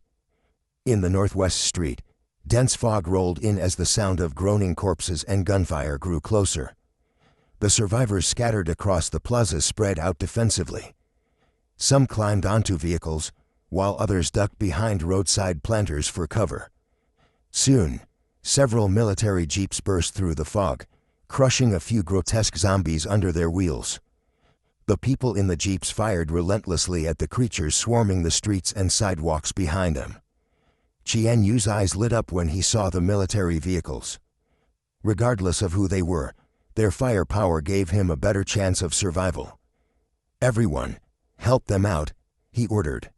In the northwest street, dense fog rolled in as the sound of groaning corpses and gunfire grew closer. The survivors scattered across the plaza spread out defensively. Some climbed onto vehicles, while others ducked behind roadside planters for cover. Soon, several military jeeps burst through the fog, crushing a few grotesque zombies under their wheels. The people in the jeeps fired relentlessly at the creatures swarming the streets and sidewalks behind them. Qianyu's eyes lit up when he saw the military vehicles. Regardless of who they were, their firepower gave him a better chance of survival. "Everyone, help them out," he ordered.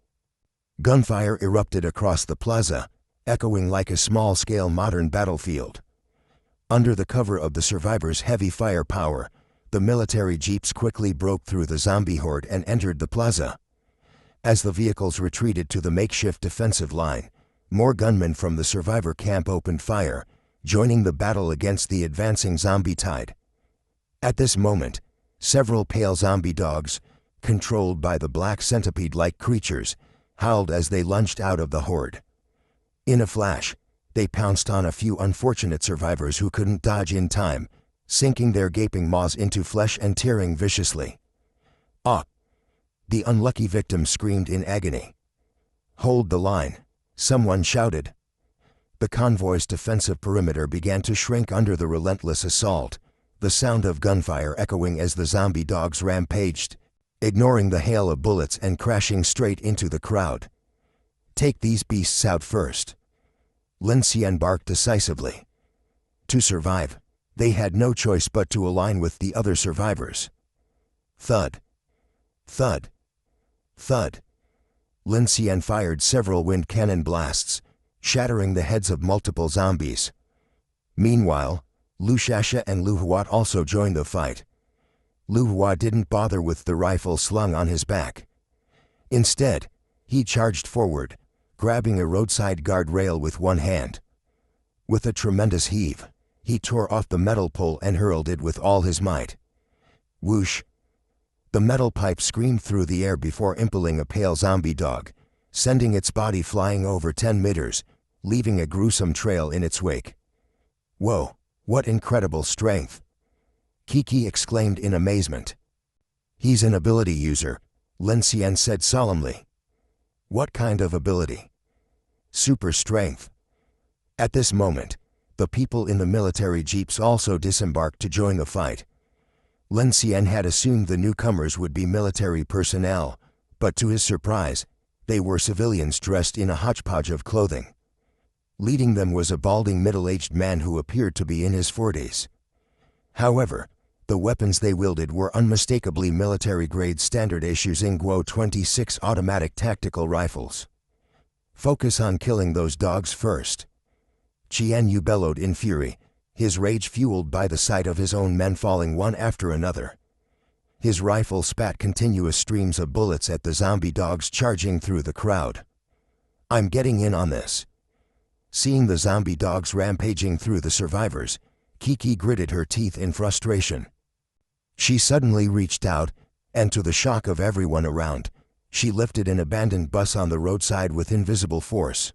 Gunfire erupted across the plaza, echoing like a small-scale modern battlefield. Under the cover of the survivors' heavy firepower, the military jeeps quickly broke through the zombie horde and entered the plaza. As the vehicles retreated to the makeshift defensive line, more gunmen from the survivor camp opened fire, joining the battle against the advancing zombie tide. At this moment, several pale zombie dogs, controlled by the black centipede-like creatures, howled as they lunged out of the horde. In a flash, they pounced on a few unfortunate survivors who couldn't dodge in time, sinking their gaping maws into flesh and tearing viciously. "Ah!" The unlucky victim screamed in agony. "Hold the line," someone shouted. The convoy's defensive perimeter began to shrink under the relentless assault, the sound of gunfire echoing as the zombie dogs rampaged, ignoring the hail of bullets and crashing straight into the crowd. "Take these beasts out first." Lin Xian barked decisively. To survive, they had no choice but to align with the other survivors. Thud. Thud. Thud. Lin Xian fired several wind cannon blasts, shattering the heads of multiple zombies. Meanwhile, Lushasha and Luhua also joined the fight. Luhua didn't bother with the rifle slung on his back. Instead, he charged forward, grabbing a roadside guardrail with one hand. With a tremendous heave, he tore off the metal pole and hurled it with all his might. Whoosh! The metal pipe screamed through the air before impaling a pale zombie dog, sending its body flying over 10 meters, leaving a gruesome trail in its wake. "Whoa, what incredible strength!" Kiki exclaimed in amazement. "He's an ability user," Lin Xian said solemnly. "What kind of ability?" "Super strength." At this moment, the people in the military jeeps also disembarked to join the fight. Lin Xian had assumed the newcomers would be military personnel, but to his surprise, they were civilians dressed in a hodgepodge of clothing. Leading them was a balding middle-aged man who appeared to be in his 40s. However, the weapons they wielded were unmistakably military-grade standard-issue Xingguo 26 automatic tactical rifles. "Focus on killing those dogs first," Qian Yu bellowed in fury, his rage fueled by the sight of his own men falling one after another. His rifle spat continuous streams of bullets at the zombie dogs charging through the crowd. "I'm getting in on this." Seeing the zombie dogs rampaging through the survivors, Kiki gritted her teeth in frustration. She suddenly reached out, and to the shock of everyone around, she lifted an abandoned bus on the roadside with invisible force.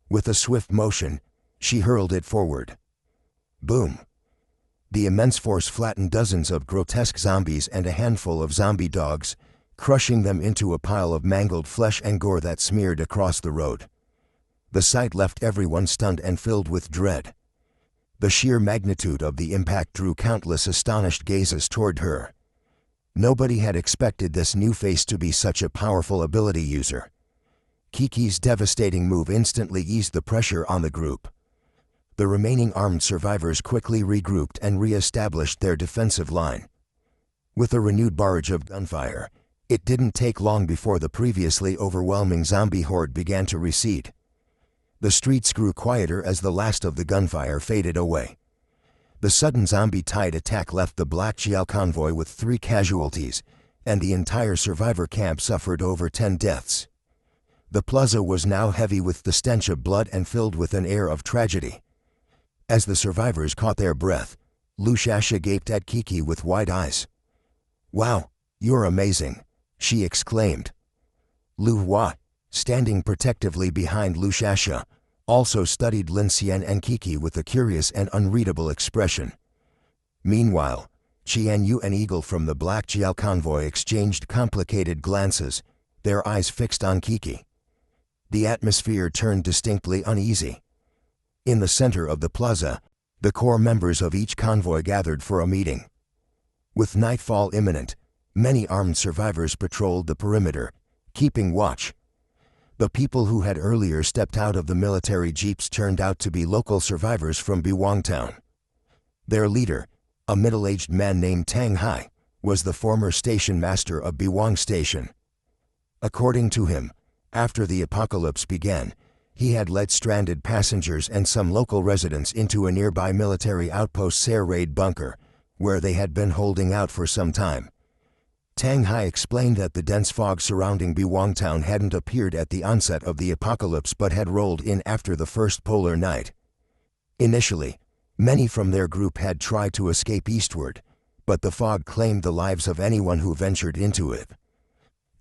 With a swift motion, she hurled it forward. Boom! The immense force flattened dozens of grotesque zombies and a handful of zombie dogs, crushing them into a pile of mangled flesh and gore that smeared across the road. The sight left everyone stunned and filled with dread. The sheer magnitude of the impact drew countless astonished gazes toward her. Nobody had expected this new face to be such a powerful ability user. Kiki's devastating move instantly eased the pressure on the group. The remaining armed survivors quickly regrouped and re-established their defensive line. With a renewed barrage of gunfire, it didn't take long before the previously overwhelming zombie horde began to recede. The streets grew quieter as the last of the gunfire faded away. The sudden zombie tide attack left the Black Jiao convoy with 3 casualties, and the entire survivor camp suffered over 10 deaths. The plaza was now heavy with the stench of blood and filled with an air of tragedy. As the survivors caught their breath, Lushasha gaped at Kiki with wide eyes. "Wow, you're amazing," she exclaimed. Lu Hua, standing protectively behind Lushasha, also studied Lin Xian and Kiki with a curious and unreadable expression. Meanwhile, Qian Yu and Eagle from the Black Jiao convoy exchanged complicated glances, their eyes fixed on Kiki. The atmosphere turned distinctly uneasy. In the center of the plaza, the core members of each convoy gathered for a meeting. With nightfall imminent, many armed survivors patrolled the perimeter, keeping watch. The people who had earlier stepped out of the military jeeps turned out to be local survivors from Biwang Town. Their leader, a middle-aged man named Tang Hai, was the former station master of Biwang Station. According to him, after the apocalypse began, he had led stranded passengers and some local residents into a nearby military outpost air raid bunker, where they had been holding out for some time. Tang Hai explained that the dense fog surrounding Biwang Town hadn't appeared at the onset of the apocalypse but had rolled in after the first polar night. Initially, many from their group had tried to escape eastward, but the fog claimed the lives of anyone who ventured into it.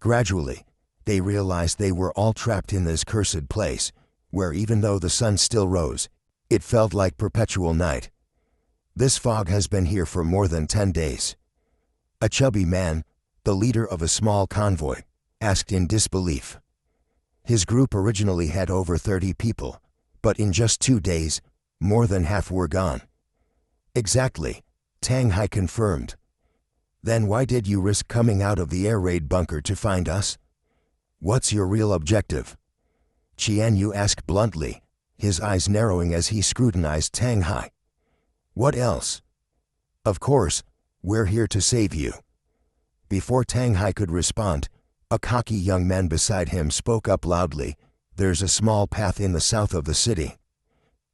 Gradually, they realized they were all trapped in this cursed place, where even though the sun still rose, it felt like perpetual night. "This fog has been here for more than 10 days. A chubby man, the leader of a small convoy, asked in disbelief. His group originally had over 30 people, but in just 2 days, more than half were gone. "Exactly," Tang Hai confirmed. "Then why did you risk coming out of the air raid bunker to find us? What's your real objective?" Qian Yu asked bluntly, his eyes narrowing as he scrutinized Tang Hai. "What else?" "Of course, we're here to save you." Before Tang Hai could respond, a cocky young man beside him spoke up loudly, "There's a small path in the south of the city.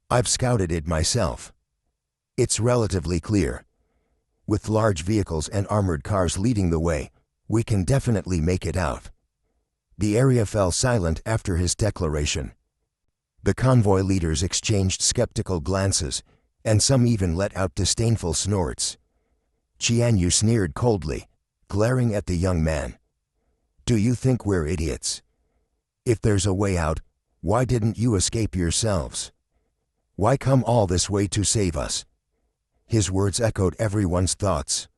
I've scouted it myself. It's relatively clear. With large vehicles and armored cars leading the way, we can definitely make it out." The area fell silent after his declaration. The convoy leaders exchanged skeptical glances, and some even let out disdainful snorts. Qian Yu sneered coldly, glaring at the young man. "Do you think we're idiots? If there's a way out, why didn't you escape yourselves? Why come all this way to save us?" His words echoed everyone's thoughts.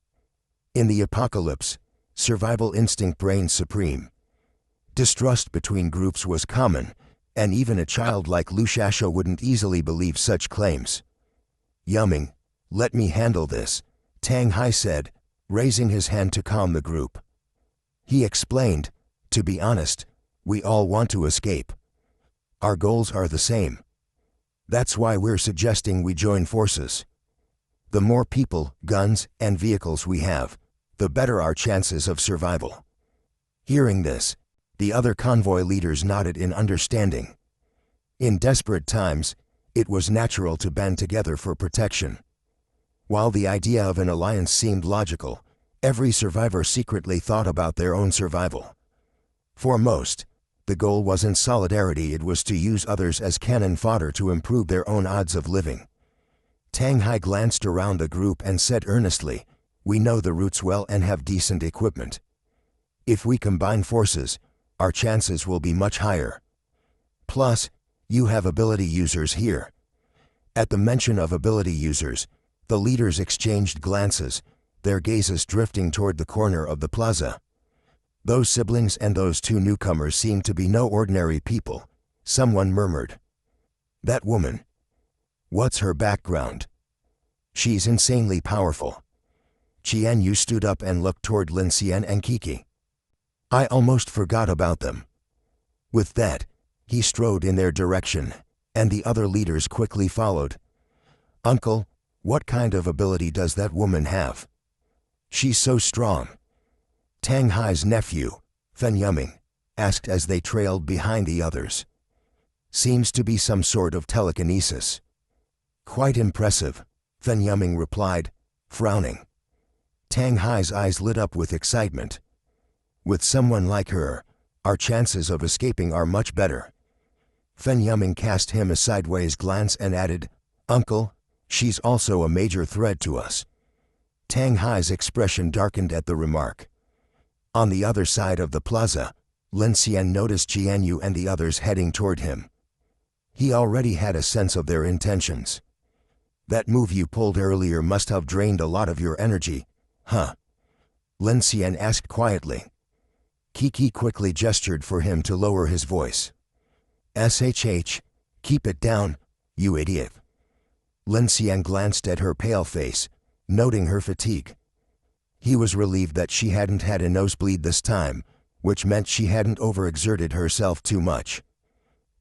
In the apocalypse, survival instinct reigned supreme. Distrust between groups was common, and even a child like Lushasha wouldn't easily believe such claims. "Yumming, let me handle this," Tang Hai said, raising his hand to calm the group. He explained, "To be honest, we all want to escape. Our goals are the same. That's why we're suggesting we join forces. The more people, guns, and vehicles we have, the better our chances of survival." Hearing this, the other convoy leaders nodded in understanding. In desperate times, it was natural to band together for protection. While the idea of an alliance seemed logical, every survivor secretly thought about their own survival. For most, the goal wasn't solidarity, it was to use others as cannon fodder to improve their own odds of living. Tang Hai glanced around the group and said earnestly, "We know the routes well and have decent equipment. If we combine forces, our chances will be much higher. Plus, you have ability users here." At the mention of ability users, the leaders exchanged glances, their gazes drifting toward the corner of the plaza. "Those siblings and those two newcomers seem to be no ordinary people," someone murmured. "That woman. What's her background?" "She's insanely powerful." Qian Yu stood up and looked toward Lin Xian and Kiki. "I almost forgot about them." With that, he strode in their direction, and the other leaders quickly followed. "Uncle, what kind of ability does that woman have?" "She's so strong." Tang Hai's nephew, Fen Yuming, asked as they trailed behind the others. "Seems to be some sort of telekinesis." "Quite impressive," Fen Yuming replied, frowning. Tang Hai's eyes lit up with excitement. "With someone like her, our chances of escaping are much better." Fen Yuming cast him a sideways glance and added, "Uncle, she's also a major threat to us." Tang Hai's expression darkened at the remark. On the other side of the plaza, Lin Xian noticed Qian Yu and the others heading toward him. He already had a sense of their intentions. "That move you pulled earlier must have drained a lot of your energy, huh?" Lin Xian asked quietly. Kiki quickly gestured for him to lower his voice. "SHH, keep it down, you idiot." Lin Xian glanced at her pale face, noting her fatigue. He was relieved that she hadn't had a nosebleed this time, which meant she hadn't overexerted herself too much.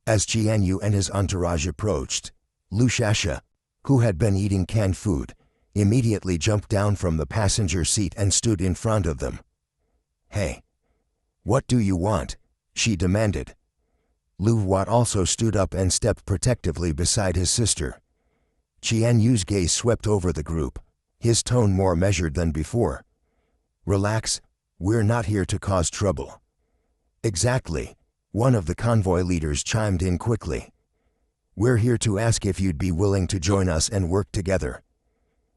As Qian Yu and his entourage approached, Lu Shasha, who had been eating canned food, immediately jumped down from the passenger seat and stood in front of them. "Hey, what do you want?" she demanded. Lu Wat also stood up and stepped protectively beside his sister. Qian Yu's gaze swept over the group, his tone more measured than before. "Relax, we're not here to cause trouble." "Exactly," one of the convoy leaders chimed in quickly. "We're here to ask if you'd be willing to join us and work together.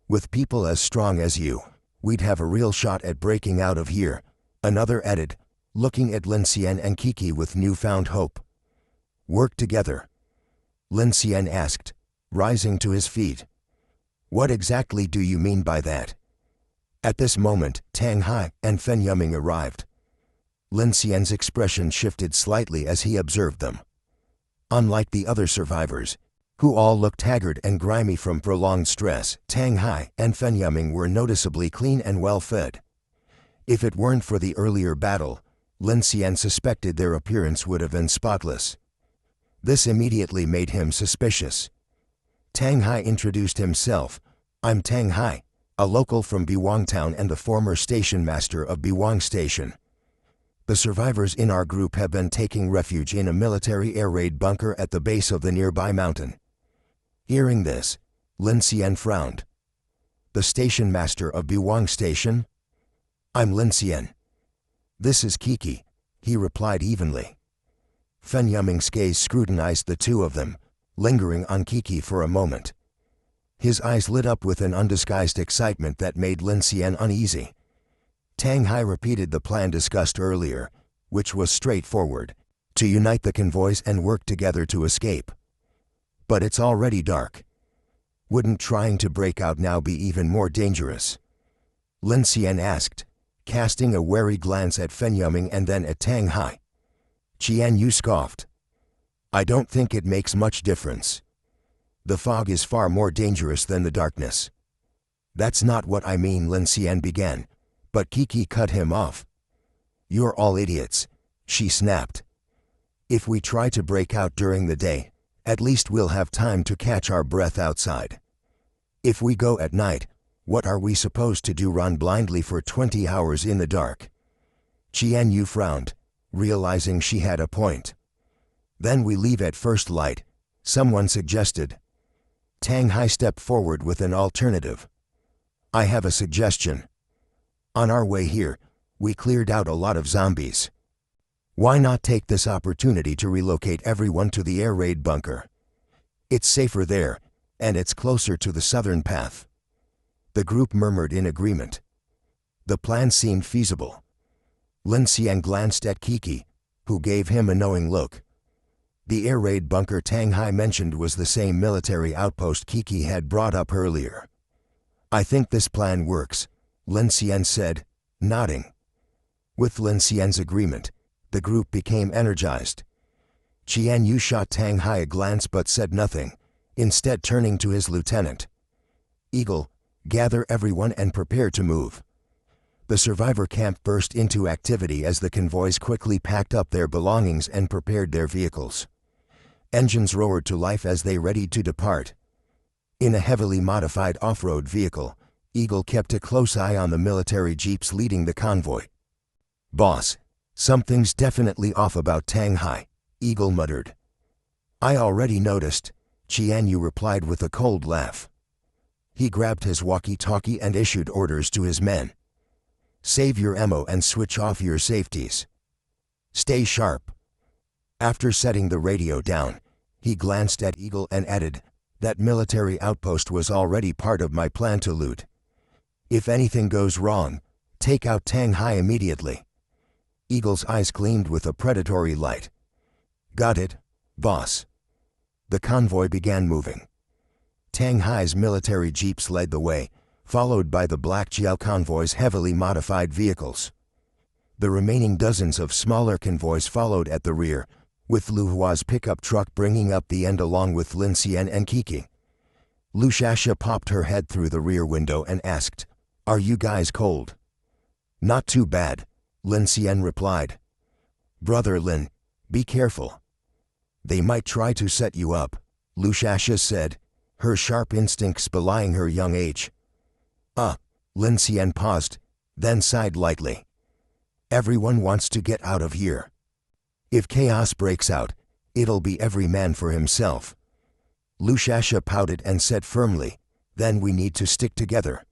With people as strong as you, we'd have a real shot at breaking out of here," another added, looking at Lin Xian and Kiki with newfound hope. "Work together?" Lin Xian asked, rising to his feet. "What exactly do you mean by that?" At this moment, Tang Hai and Fen Yuming arrived. Lin Xian's expression shifted slightly as he observed them. Unlike the other survivors, who all looked haggard and grimy from prolonged stress, Tang Hai and Fen Yuming were noticeably clean and well-fed. If it weren't for the earlier battle, Lin Xian suspected their appearance would have been spotless. This immediately made him suspicious. Tang Hai introduced himself. "I'm Tang Hai, a local from Biwang Town and the former station master of Biwang Station. The survivors in our group have been taking refuge in a military air raid bunker at the base of the nearby mountain." Hearing this, Lin Xian frowned. "The station master of Biwang Station?" "I'm Lin Xian." "This is Kiki," he replied evenly. Fen Yuming's gaze scrutinized the two of them, lingering on Kiki for a moment. His eyes lit up with an undisguised excitement that made Lin Xian uneasy. Tang Hai repeated the plan discussed earlier, which was straightforward: to unite the convoys and work together to escape. But it's already dark. Wouldn't trying to break out now be even more dangerous? Lin Xian asked, casting a wary glance at Fen Yuming and then at Tang Hai. Qian Yu scoffed. "I don't think it makes much difference. The fog is far more dangerous than the darkness." "That's not what I mean," Lin Xian began, but Kiki cut him off. "You're all idiots," she snapped. "If we try to break out during the day, at least we'll have time to catch our breath outside. If we go at night, what are we supposed to do, run blindly for 20 hours in the dark?" Qian Yu frowned, realizing she had a point. "Then we leave at first light," someone suggested. Tang Hai stepped forward with an alternative. "I have a suggestion. On our way here, we cleared out a lot of zombies. Why not take this opportunity to relocate everyone to the air raid bunker? It's safer there, and it's closer to the southern path." The group murmured in agreement. The plan seemed feasible. Lin Xian glanced at Kiki, who gave him a knowing look. The air raid bunker Tang Hai mentioned was the same military outpost Kiki had brought up earlier. "I think this plan works," Lin Xian said, nodding. With Lin Xian's agreement, the group became energized. Qian Yu shot Tang Hai a glance but said nothing, instead turning to his lieutenant. "Eagle, gather everyone and prepare to move." The survivor camp burst into activity as the convoys quickly packed up their belongings and prepared their vehicles. Engines roared to life as they readied to depart. In a heavily modified off-road vehicle, Eagle kept a close eye on the military jeeps leading the convoy. "Boss, something's definitely off about Tang Hai," Eagle muttered. "I already noticed," Qian Yu replied with a cold laugh. He grabbed his walkie-talkie and issued orders to his men. "Save your ammo and switch off your safeties. Stay sharp." After setting the radio down, he glanced at Eagle and added, "That military outpost was already part of my plan to loot. If anything goes wrong, take out Tang Hai immediately." Eagle's eyes gleamed with a predatory light. "Got it, boss." The convoy began moving. Tang Hai's military jeeps led the way, followed by the Black Jiao convoy's heavily modified vehicles. The remaining dozens of smaller convoys followed at the rear, with Lu Hua's pickup truck bringing up the end along with Lin Xian and Kiki. Lu Shasha popped her head through the rear window and asked, "Are you guys cold?" "Not too bad," Lin Xian replied. "Brother Lin, be careful. They might try to set you up," Lu Shasha said, her sharp instincts belying her young age. Lin Xian paused, then sighed lightly. "Everyone wants to get out of here. If chaos breaks out, it'll be every man for himself." Lu Shasha pouted and said firmly, "Then we need to stick together.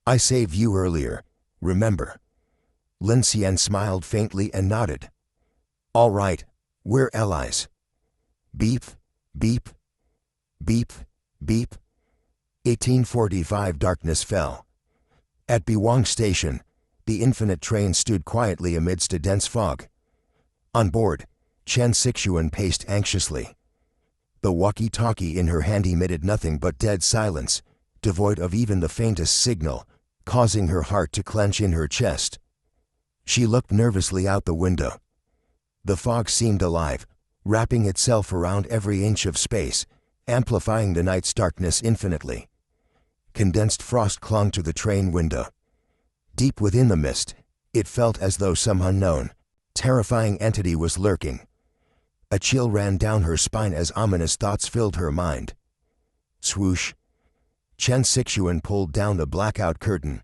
I saved you earlier, remember?" Lin Xian smiled faintly and nodded. "All right, we're allies." Beep, beep, beep, beep. 1845 darkness fell. At Biwang Station, the infinite train stood quietly amidst a dense fog. On board, Chen Sixuan paced anxiously. The walkie-talkie in her hand emitted nothing but dead silence, devoid of even the faintest signal, causing her heart to clench in her chest. She looked nervously out the window. The fog seemed alive, wrapping itself around every inch of space, amplifying the night's darkness infinitely. Condensed frost clung to the train window. Deep within the mist, it felt as though some unknown, terrifying entity was lurking. A chill ran down her spine as ominous thoughts filled her mind. Swoosh! Chen Sixuan pulled down the blackout curtain.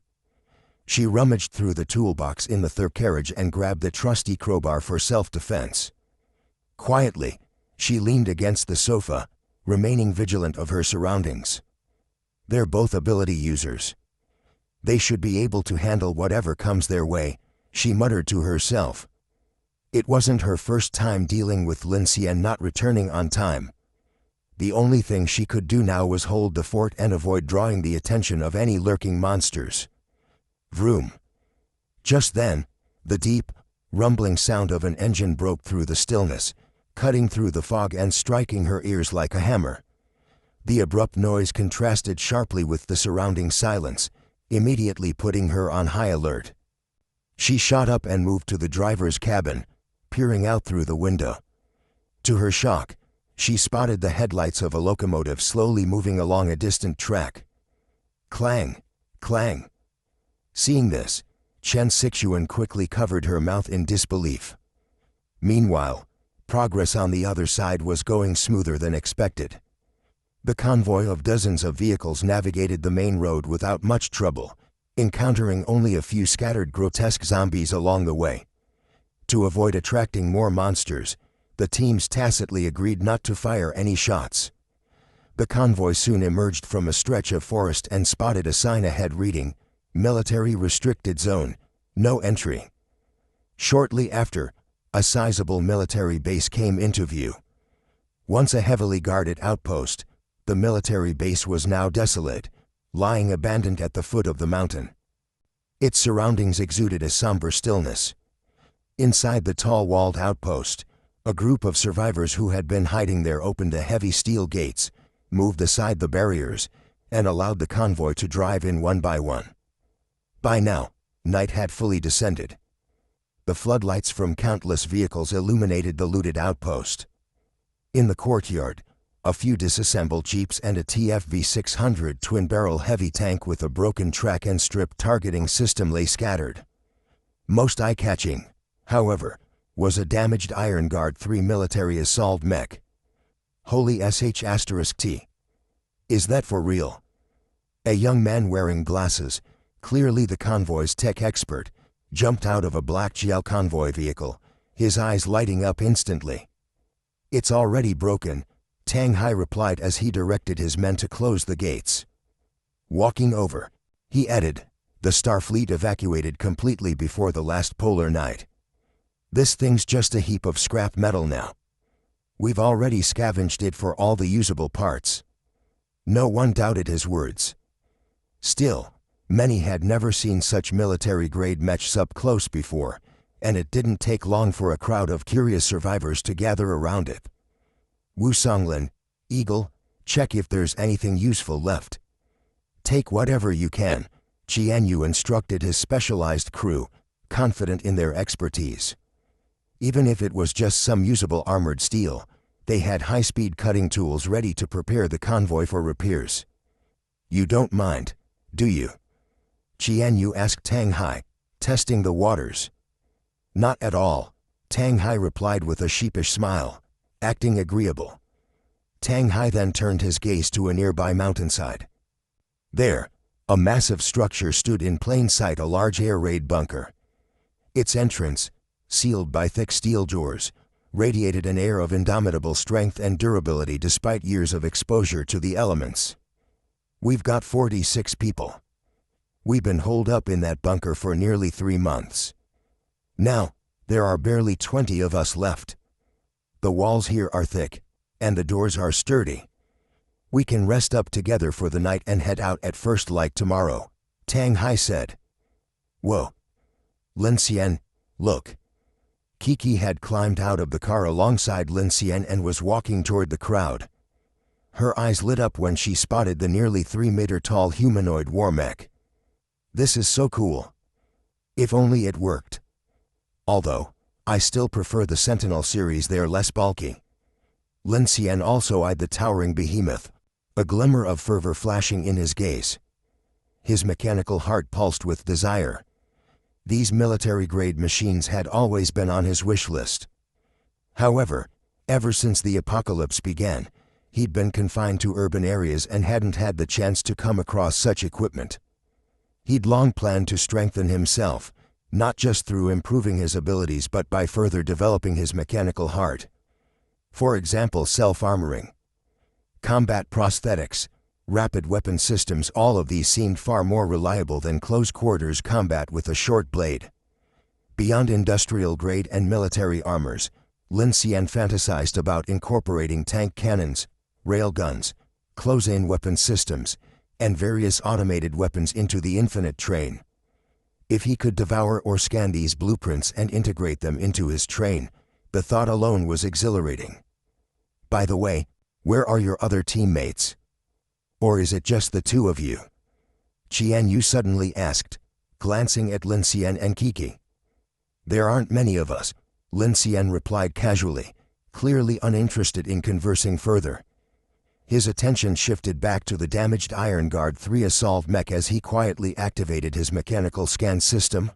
She rummaged through the toolbox in the third carriage and grabbed the trusty crowbar for self-defense. Quietly, she leaned against the sofa, remaining vigilant of her surroundings. They're both ability users. They should be able to handle whatever comes their way, she muttered to herself. It wasn't her first time dealing with Lin Xian not returning on time. The only thing she could do now was hold the fort and avoid drawing the attention of any lurking monsters. Vroom. Just then, the deep, rumbling sound of an engine broke through the stillness, cutting through the fog and striking her ears like a hammer. The abrupt noise contrasted sharply with the surrounding silence, immediately putting her on high alert. She shot up and moved to the driver's cabin, peering out through the window. To her shock, she spotted the headlights of a locomotive slowly moving along a distant track. Clang, clang. Seeing this, Chen Sixuan quickly covered her mouth in disbelief. Meanwhile, progress on the other side was going smoother than expected. The convoy of dozens of vehicles navigated the main road without much trouble, encountering only a few scattered grotesque zombies along the way. To avoid attracting more monsters, the teams tacitly agreed not to fire any shots. The convoy soon emerged from a stretch of forest and spotted a sign ahead reading, "Military Restricted Zone, No Entry." Shortly after, a sizable military base came into view. Once a heavily guarded outpost, the military base was now desolate, lying abandoned at the foot of the mountain. Its surroundings exuded a somber stillness. Inside the tall walled outpost, a group of survivors who had been hiding there opened the heavy steel gates, moved aside the barriers, and allowed the convoy to drive in one by one. By now, night had fully descended. The floodlights from countless vehicles illuminated the looted outpost. In the courtyard, a few disassembled jeeps and a TFV-600 twin-barrel heavy tank with a broken track and strip targeting system lay scattered. Most eye-catching, however, was a damaged Iron Guard 3 military assault mech. Holy sh*T. Is that for real? A young man wearing glasses, clearly the convoy's tech expert, jumped out of a black GL convoy vehicle, his eyes lighting up instantly. "It's already broken," Tang Hai replied as he directed his men to close the gates. Walking over, he added, "The Starfleet evacuated completely before the last polar night. This thing's just a heap of scrap metal now. We've already scavenged it for all the usable parts." No one doubted his words. Still, many had never seen such military-grade mechs up close before, and it didn't take long for a crowd of curious survivors to gather around it. "Wu Songlin, Eagle, check if there's anything useful left. Take whatever you can," Qian Yu instructed his specialized crew, confident in their expertise. Even if it was just some usable armored steel, they had high-speed cutting tools ready to prepare the convoy for repairs. "You don't mind, do you?" Qian Yu asked Tang Hai, testing the waters. "Not at all," Tang Hai replied with a sheepish smile, acting agreeable. Tang Hai then turned his gaze to a nearby mountainside. There, a massive structure stood in plain sight, a large air raid bunker. Its entrance, sealed by thick steel doors, radiated an air of indomitable strength and durability despite years of exposure to the elements. "We've got 46 people. We've been holed up in that bunker for nearly 3 months. Now, there are barely 20 of us left. The walls here are thick, and the doors are sturdy. We can rest up together for the night and head out at first light tomorrow," Tang Hai said. "Whoa. Lin Xian, look." Kiki had climbed out of the car alongside Lin Xian and was walking toward the crowd. Her eyes lit up when she spotted the nearly 3-meter-tall humanoid war mech. "This is so cool. If only it worked. Although, I still prefer the Sentinel series, they're less bulky." Lin Xian also eyed the towering behemoth, a glimmer of fervor flashing in his gaze. His mechanical heart pulsed with desire. These military-grade machines had always been on his wish list. However, ever since the apocalypse began, he'd been confined to urban areas and hadn't had the chance to come across such equipment. He'd long planned to strengthen himself, not just through improving his abilities but by further developing his mechanical heart. For example, self-armoring, combat prosthetics, rapid weapon systems, all of these seemed far more reliable than close-quarters combat with a short blade. Beyond industrial-grade and military armors, Lin Xian fantasized about incorporating tank cannons, railguns, close-in weapon systems, and various automated weapons into the infinite train. If he could devour or scan these blueprints and integrate them into his train, the thought alone was exhilarating. "By the way, where are your other teammates? Or is it just the 2 of you?" Qian Yu suddenly asked, glancing at Lin Xian and Kiki. "There aren't many of us," Lin Xian replied casually, clearly uninterested in conversing further. His attention shifted back to the damaged Iron Guard 3 assault mech as he quietly activated his mechanical scan system.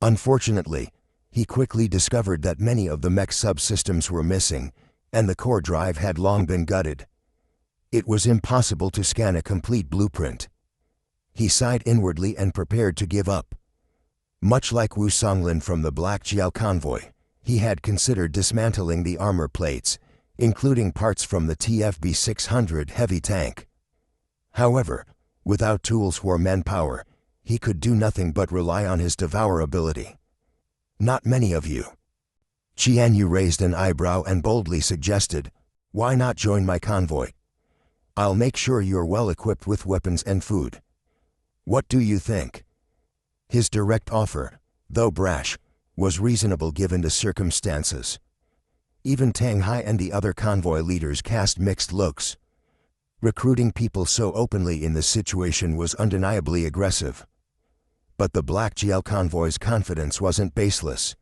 Unfortunately, he quickly discovered that many of the mech subsystems were missing, and the core drive had long been gutted. It was impossible to scan a complete blueprint. He sighed inwardly and prepared to give up. Much like Wu Songlin from the Black Jiao convoy, he had considered dismantling the armor plates, including parts from the TFB-600 heavy tank. However, without tools or manpower, he could do nothing but rely on his devour ability. Not many of you. Qian Yu raised an eyebrow and boldly suggested, "Why not join my convoy? I'll make sure you're well equipped with weapons and food. What do you think?" His direct offer, though brash, was reasonable given the circumstances. Even Tang Hai and the other convoy leaders cast mixed looks. Recruiting people so openly in this situation was undeniably aggressive. But the Black Jiao convoy's confidence wasn't baseless.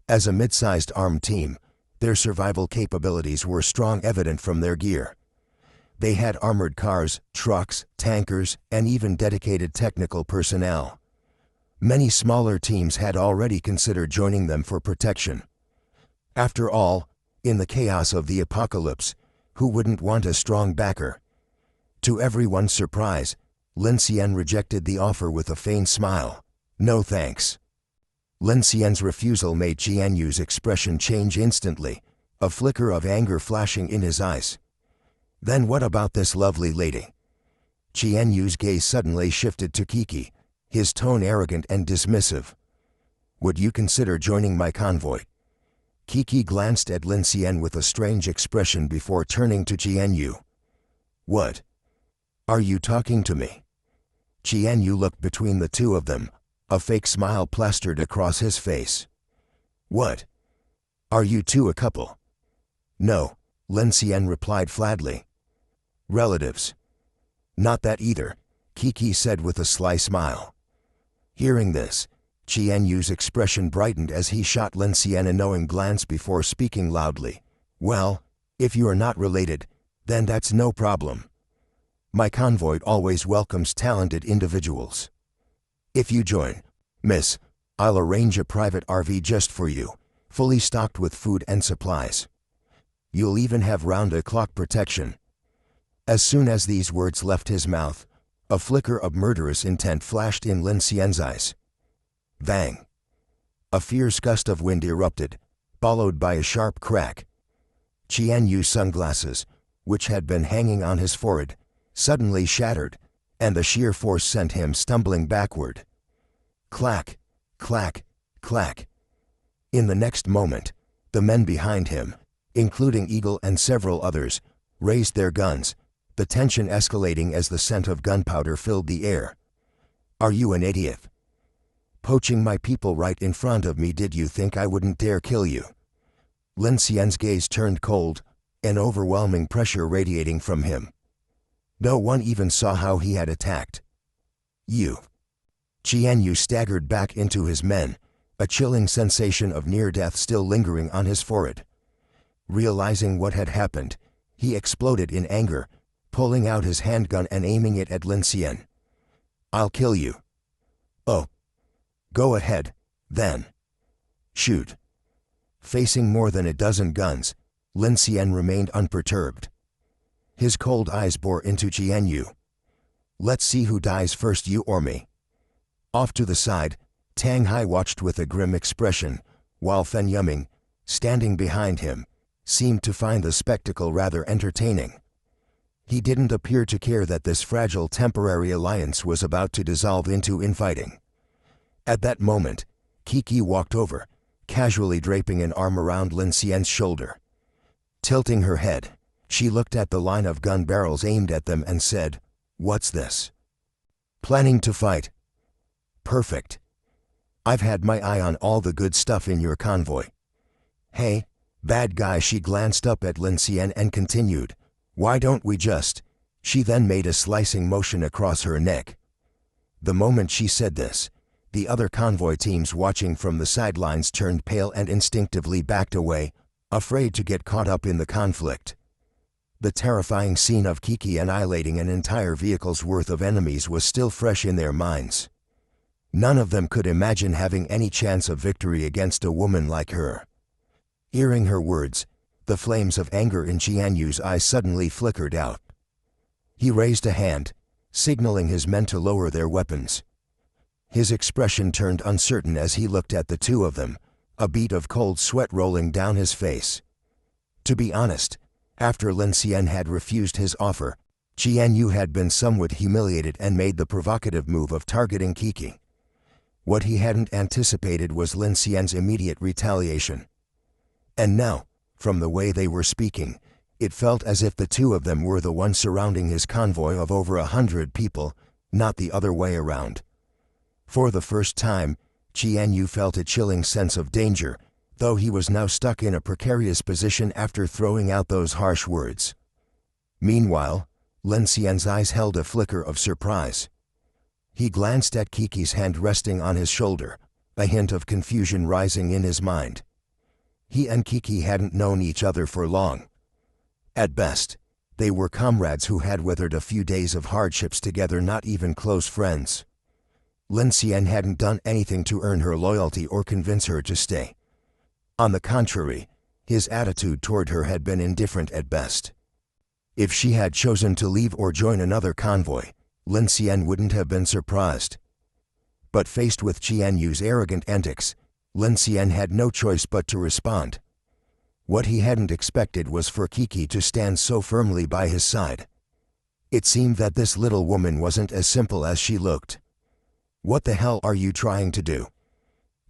As a mid-sized armed team, their survival capabilities were strong, evident from their gear. They had armored cars, trucks, tankers, and even dedicated technical personnel. Many smaller teams had already considered joining them for protection. After all, in the chaos of the apocalypse, who wouldn't want a strong backer? To everyone's surprise, Lin Xian rejected the offer with a faint smile. "No thanks." Lin Xian's refusal made Qian Yu's expression change instantly, a flicker of anger flashing in his eyes. "Then what about this lovely lady?" Qian Yu's gaze suddenly shifted to Kiki, his tone arrogant and dismissive. "Would you consider joining my convoy?" Kiki glanced at Lin Xian with a strange expression before turning to Qian Yu. "What? Are you talking to me?" Qian Yu looked between the two of them, a fake smile plastered across his face. "What? Are you two a couple?" "No," Lin Xian replied flatly. "Relatives?" "Not that either," Kiki said with a sly smile. Hearing this, Qian Yu's expression brightened as he shot Lin Xian a knowing glance before speaking loudly. "Well, if you are not related, then that's no problem. My convoy always welcomes talented individuals. If you join, miss, I'll arrange a private RV just for you, fully stocked with food and supplies. You'll even have round-the-clock protection." As soon as these words left his mouth, a flicker of murderous intent flashed in Lin Xian's eyes. Bang! A fierce gust of wind erupted, followed by a sharp crack. Qian Yu's sunglasses, which had been hanging on his forehead, suddenly shattered, and the sheer force sent him stumbling backward. Clack, clack, clack. In the next moment, the men behind him, including Eagle and several others, raised their guns, the tension escalating as the scent of gunpowder filled the air. "Are you an idiot? Poaching my people right in front of me? Did you think I wouldn't dare kill you?" Lin Xian's gaze turned cold, an overwhelming pressure radiating from him. No one even saw how he had attacked. "You." Qian Yu staggered back into his men, a chilling sensation of near death still lingering on his forehead. Realizing what had happened, he exploded in anger, pulling out his handgun and aiming it at Lin Xian. "I'll kill you." "Oh. Go ahead, then. Shoot." Facing more than a dozen guns, Lin Xian remained unperturbed. His cold eyes bore into Qian Yu. "Let's see who dies first, you or me." Off to the side, Tang Hai watched with a grim expression, while Fen Yuming, standing behind him, seemed to find the spectacle rather entertaining. He didn't appear to care that this fragile temporary alliance was about to dissolve into infighting. At that moment, Kiki walked over, casually draping an arm around Lin Xian's shoulder. Tilting her head, she looked at the line of gun barrels aimed at them and said, "What's this? Planning to fight? Perfect. I've had my eye on all the good stuff in your convoy. Hey, bad guy." She glanced up at Lin Xian and continued, "Why don't we just—" She then made a slicing motion across her neck. The moment she said this, the other convoy teams watching from the sidelines turned pale and instinctively backed away, afraid to get caught up in the conflict. The terrifying scene of Kiki annihilating an entire vehicle's worth of enemies was still fresh in their minds. None of them could imagine having any chance of victory against a woman like her. Hearing her words, the flames of anger in Jianyu's eyes suddenly flickered out. He raised a hand, signaling his men to lower their weapons. His expression turned uncertain as he looked at the two of them, a bead of cold sweat rolling down his face. To be honest, after Lin Xian had refused his offer, Jianyu had been somewhat humiliated and made the provocative move of targeting Kiki. What he hadn't anticipated was Lin Xian's immediate retaliation. And now, from the way they were speaking, it felt as if the two of them were the ones surrounding his convoy of over 100 people, not the other way around. For the first time, Jianyu felt a chilling sense of danger, though he was now stuck in a precarious position after throwing out those harsh words. Meanwhile, Lin Xian's eyes held a flicker of surprise. He glanced at Kiki's hand resting on his shoulder, a hint of confusion rising in his mind. He and Kiki hadn't known each other for long. At best, they were comrades who had weathered a few days of hardships together, not even close friends. Lin Xian hadn't done anything to earn her loyalty or convince her to stay. On the contrary, his attitude toward her had been indifferent at best. If she had chosen to leave or join another convoy, Lin Xian wouldn't have been surprised. But faced with Jianyu's arrogant antics, Lin Xian had no choice but to respond. What he hadn't expected was for Kiki to stand so firmly by his side. It seemed that this little woman wasn't as simple as she looked. "What the hell are you trying to do?"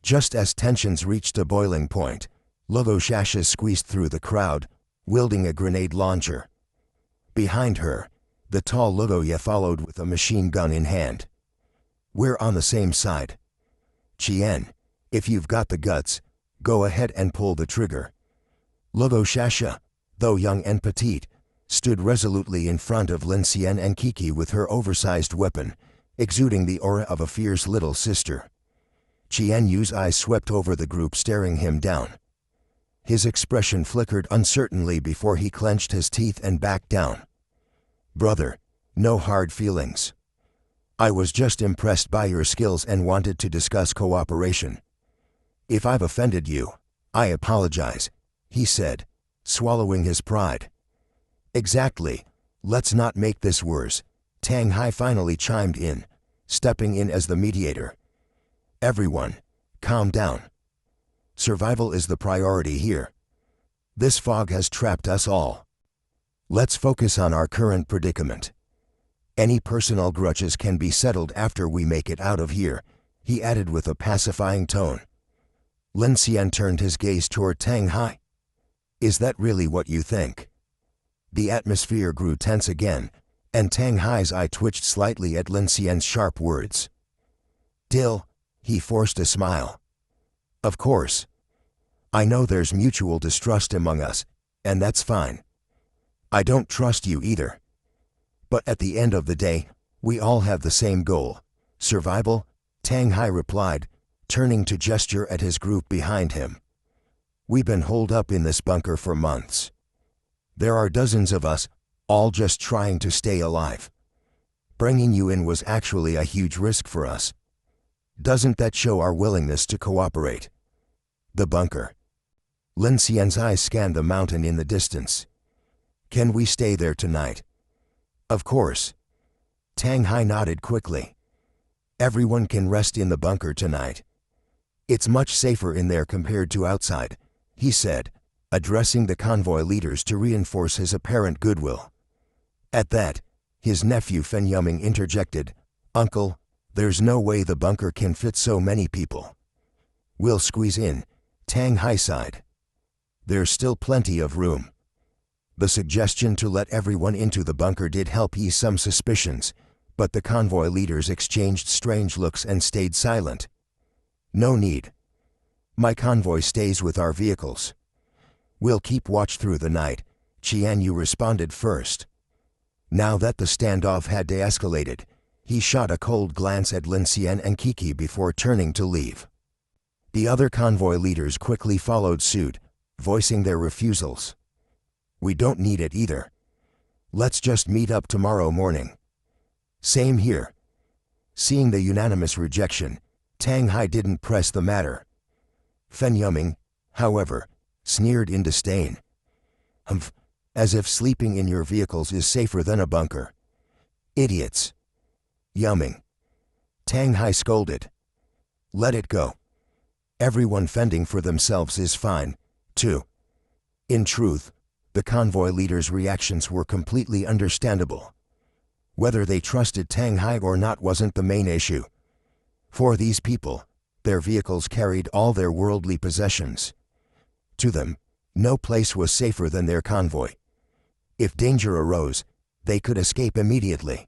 Just as tensions reached a boiling point, Lugo Shasha squeezed through the crowd, wielding a grenade launcher. Behind her, the tall Lugoye followed with a machine gun in hand. "We're on the same side. Qian, if you've got the guts, go ahead and pull the trigger." Lugo Shasha, though young and petite, stood resolutely in front of Lin Xian and Kiki with her oversized weapon, exuding the aura of a fierce little sister. Jianyu's eyes swept over the group, staring him down. His expression flickered uncertainly before he clenched his teeth and backed down. "Brother, no hard feelings. I was just impressed by your skills and wanted to discuss cooperation. If I've offended you, I apologize," he said, swallowing his pride. "Exactly. Let's not make this worse," Tang Hai finally chimed in, stepping in as the mediator. "Everyone, calm down. Survival is the priority here. This fog has trapped us all. Let's focus on our current predicament. Any personal grudges can be settled after we make it out of here," he added with a pacifying tone. Lin Xian turned his gaze toward Tang Hai. "Is that really what you think?" The atmosphere grew tense again, and Tang Hai's eye twitched slightly at Lin Xian's sharp words. "Dill," he forced a smile. "Of course. I know there's mutual distrust among us, and that's fine. I don't trust you either. But at the end of the day, we all have the same goal: survival," Tang Hai replied, turning to gesture at his group behind him. "We've been holed up in this bunker for months. There are dozens of us, all just trying to stay alive. Bringing you in was actually a huge risk for us. Doesn't that show our willingness to cooperate?" The bunker. Lin Xian's eyes scanned the mountain in the distance. "Can we stay there tonight?" "Of course." Tang Hai nodded quickly. "Everyone can rest in the bunker tonight. It's much safer in there compared to outside," he said, addressing the convoy leaders to reinforce his apparent goodwill. At that, his nephew Fen Yuming interjected, "Uncle, there's no way the bunker can fit so many people." "We'll squeeze in," Tang Hai sighed. "There's still plenty of room." The suggestion to let everyone into the bunker did help ease some suspicions, but the convoy leaders exchanged strange looks and stayed silent. "No need. My convoy stays with our vehicles. We'll keep watch through the night," Qianyu responded first. Now that the standoff had de-escalated, he shot a cold glance at Lin Xian and Kiki before turning to leave. The other convoy leaders quickly followed suit, voicing their refusals. "We don't need it either. Let's just meet up tomorrow morning." "Same here." Seeing the unanimous rejection, Tang Hai didn't press the matter. Fen Yuming, however, sneered in disdain. Humph, as if sleeping in your vehicles is safer than a bunker. Idiots. Yuming. Tang Hai scolded. Let it go. Everyone fending for themselves is fine, too. In truth, the convoy leaders' reactions were completely understandable. Whether they trusted Tang Hai or not wasn't the main issue. For these people, their vehicles carried all their worldly possessions. To them, no place was safer than their convoy. If danger arose, they could escape immediately.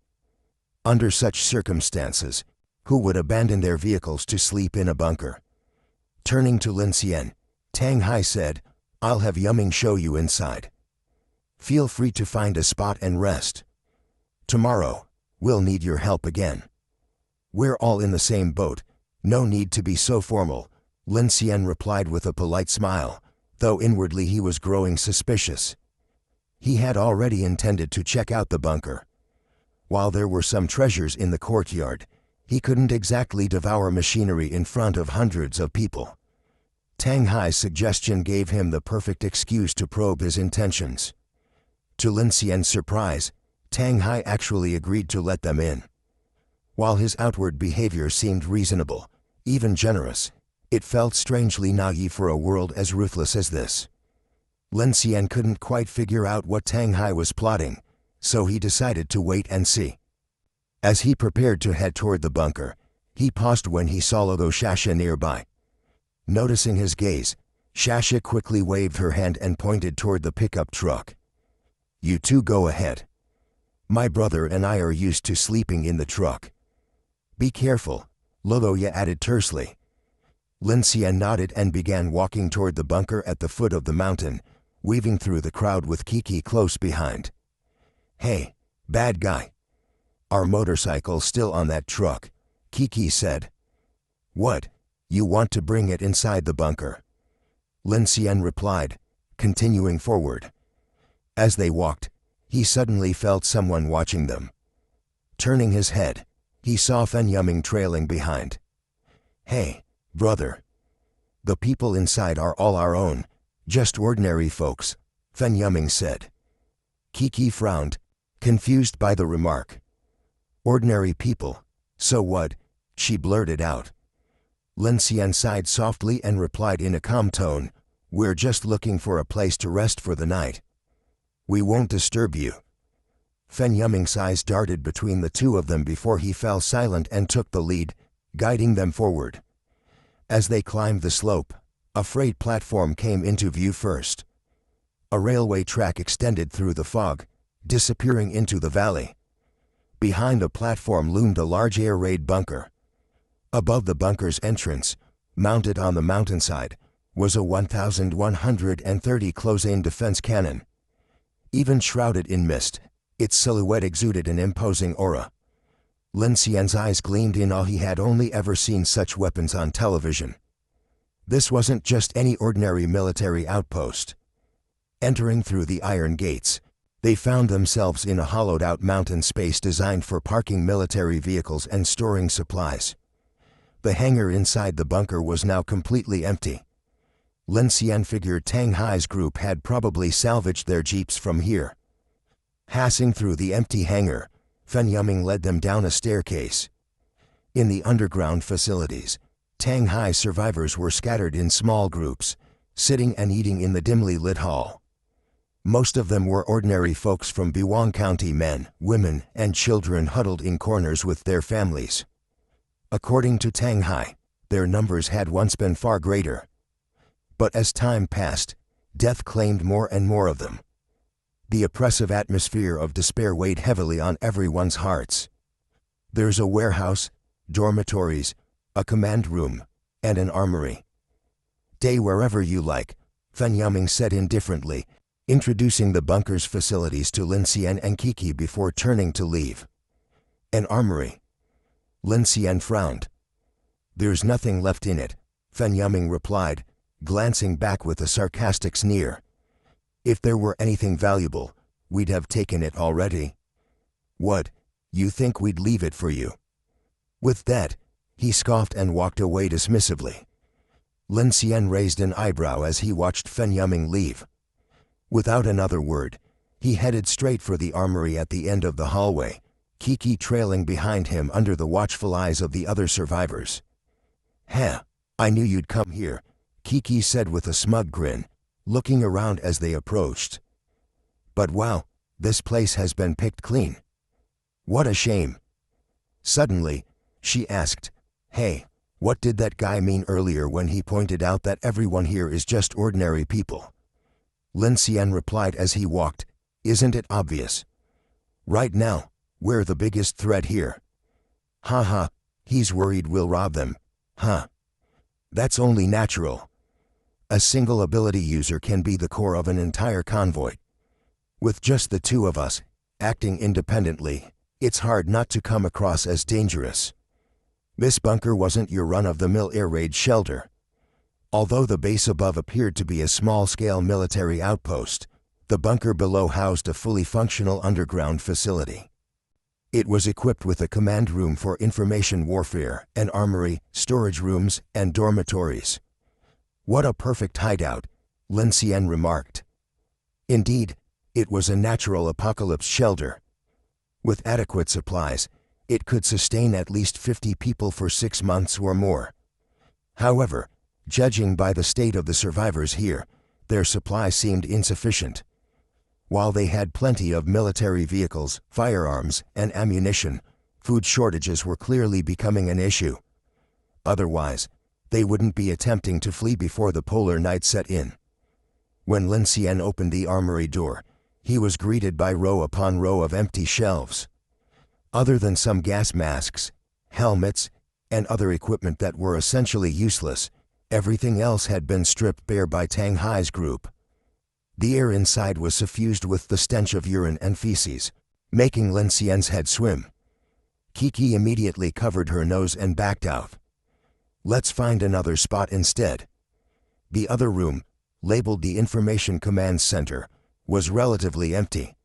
Under such circumstances, who would abandon their vehicles to sleep in a bunker? Turning to Lin Xian, Tang Hai said, I'll have Yuming show you inside. Feel free to find a spot and rest. Tomorrow, we'll need your help again. We're all in the same boat, no need to be so formal, Lin Xian replied with a polite smile, though inwardly he was growing suspicious. He had already intended to check out the bunker. While there were some treasures in the courtyard, he couldn't exactly devour machinery in front of hundreds of people. Tang Hai's suggestion gave him the perfect excuse to probe his intentions. To Lin Xian's surprise, Tang Hai actually agreed to let them in. While his outward behavior seemed reasonable, even generous, it felt strangely naive for a world as ruthless as this. Lin Xian couldn't quite figure out what Tang Hai was plotting, so he decided to wait and see. As he prepared to head toward the bunker, he paused when he saw Logo Shasha nearby. Noticing his gaze, Shasha quickly waved her hand and pointed toward the pickup truck. You two go ahead. My brother and I are used to sleeping in the truck. Be careful, Loloya added tersely. Lin Xian nodded and began walking toward the bunker at the foot of the mountain, weaving through the crowd with Kiki close behind. Hey, bad guy. Our motorcycle's still on that truck, Kiki said. What, you want to bring it inside the bunker? Lin Xian replied, continuing forward. As they walked, he suddenly felt someone watching them. Turning his head, he saw Fen Yuming trailing behind. Hey, brother. The people inside are all our own, just ordinary folks, Fen Yuming said. Kiki frowned, confused by the remark. Ordinary people, so what? She blurted out. Lin Xian sighed softly and replied in a calm tone, We're just looking for a place to rest for the night. We won't disturb you. Fen Yuming's eyes darted between the two of them before he fell silent and took the lead, guiding them forward. As they climbed the slope, a freight platform came into view first. A railway track extended through the fog, disappearing into the valley. Behind the platform loomed a large air raid bunker. Above the bunker's entrance, mounted on the mountainside, was a 1,130 close-aim defense cannon. Even shrouded in mist, its silhouette exuded an imposing aura. Lin Xian's eyes gleamed in awe. He had only ever seen such weapons on television. This wasn't just any ordinary military outpost. Entering through the iron gates, they found themselves in a hollowed-out mountain space designed for parking military vehicles and storing supplies. The hangar inside the bunker was now completely empty. Lin Xian figured Tang Hai's group had probably salvaged their jeeps from here. Passing through the empty hangar, Fen Yuming led them down a staircase. In the underground facilities, Tang Hai survivors were scattered in small groups, sitting and eating in the dimly lit hall. Most of them were ordinary folks from Biwang County, men, women, and children huddled in corners with their families. According to Tang Hai, their numbers had once been far greater. But as time passed, death claimed more and more of them. The oppressive atmosphere of despair weighed heavily on everyone's hearts. There's a warehouse, dormitories, a command room, and an armory. Stay wherever you like, Fen Yuming said indifferently, introducing the bunker's facilities to Lin Xian and Kiki before turning to leave. An armory. Lin Xian frowned. There's nothing left in it, Fen Yuming replied, glancing back with a sarcastic sneer. If there were anything valuable, we'd have taken it already. What, you think we'd leave it for you? With that, He scoffed and walked away dismissively. Lin Xian raised an eyebrow as he watched Fen Yuming leave. Without another word, he headed straight for the armory at the end of the hallway, Kiki trailing behind him under the watchful eyes of the other survivors. "Heh, I knew you'd come here," Kiki said with a smug grin, looking around as they approached. "But wow, this place has been picked clean. What a shame." Suddenly, she asked, "Hey, what did that guy mean earlier when he pointed out that everyone here is just ordinary people?" Lin Xian replied as he walked, "Isn't it obvious? Right now, we're the biggest threat here." "Haha, he's worried we'll rob them, huh? That's only natural. A single ability user can be the core of an entire convoy. With just the two of us, acting independently, it's hard not to come across as dangerous. This bunker wasn't your run-of-the-mill air raid shelter. Although the base above appeared to be a small-scale military outpost, the bunker below housed a fully functional underground facility. It was equipped with a command room for information warfare, an armory, storage rooms, and dormitories. "What a perfect hideout," Lin Xian remarked. Indeed, it was a natural apocalypse shelter. With adequate supplies, it could sustain at least 50 people for 6 months or more. However, judging by the state of the survivors here, their supply seemed insufficient. While they had plenty of military vehicles, firearms, and ammunition, food shortages were clearly becoming an issue. Otherwise, they wouldn't be attempting to flee before the polar night set in. When Lin Xian opened the armory door, he was greeted by row upon row of empty shelves. Other than some gas masks, helmets, and other equipment that were essentially useless, everything else had been stripped bare by Tang Hai's group. The air inside was suffused with the stench of urine and feces, making Lin Xian's head swim. Kiki immediately covered her nose and backed out. "Let's find another spot instead." The other room, labeled the Information Command Center, was relatively empty.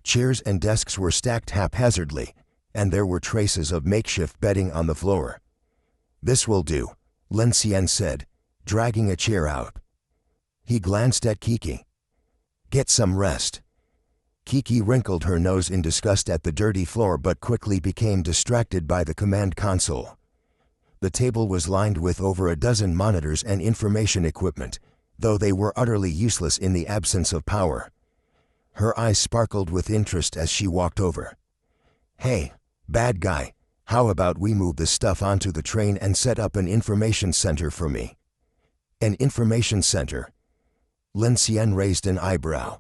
Chairs and desks were stacked haphazardly, and there were traces of makeshift bedding on the floor. "This will do," Lin Xian said, dragging a chair out. He glanced at Kiki. "Get some rest." Kiki wrinkled her nose in disgust at the dirty floor but quickly became distracted by the command console. The table was lined with over a dozen monitors and information equipment, though they were utterly useless in the absence of power. Her eyes sparkled with interest as she walked over. "Hey, bad guy, how about we move this stuff onto the train and set up an information center for me?" "An information center?" Lin Xian raised an eyebrow.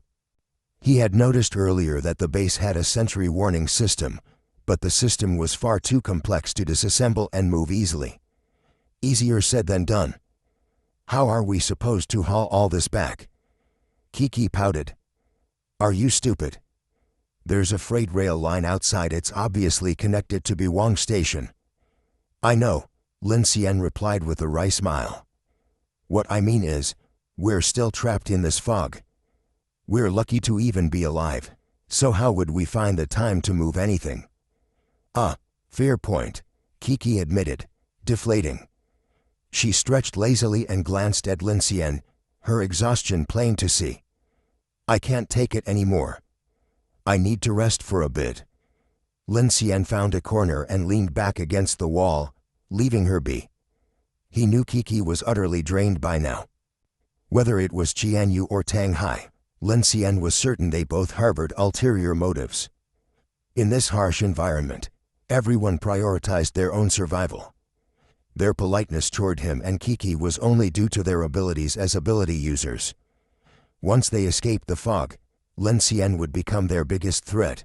He had noticed earlier that the base had a sentry warning system, but the system was far too complex to disassemble and move easily. Easier said than done. "How are we supposed to haul all this back?" Kiki pouted. "Are you stupid? There's a freight rail line outside. It's obviously connected to Biwang Station." "I know," Lin Xian replied with a wry smile. "What I mean is, we're still trapped in this fog. We're lucky to even be alive, so how would we find the time to move anything?" "Ah, fair point," Kiki admitted, deflating. She stretched lazily and glanced at Lin Xian, her exhaustion plain to see. "I can't take it anymore. I need to rest for a bit." Lin Xian found a corner and leaned back against the wall, leaving her be. He knew Kiki was utterly drained by now. Whether it was Qianyu or Tang Hai, Lin Xian was certain they both harbored ulterior motives. In this harsh environment, everyone prioritized their own survival. Their politeness toward him and Kiki was only due to their abilities as ability users. Once they escaped the fog, Lin Xian would become their biggest threat.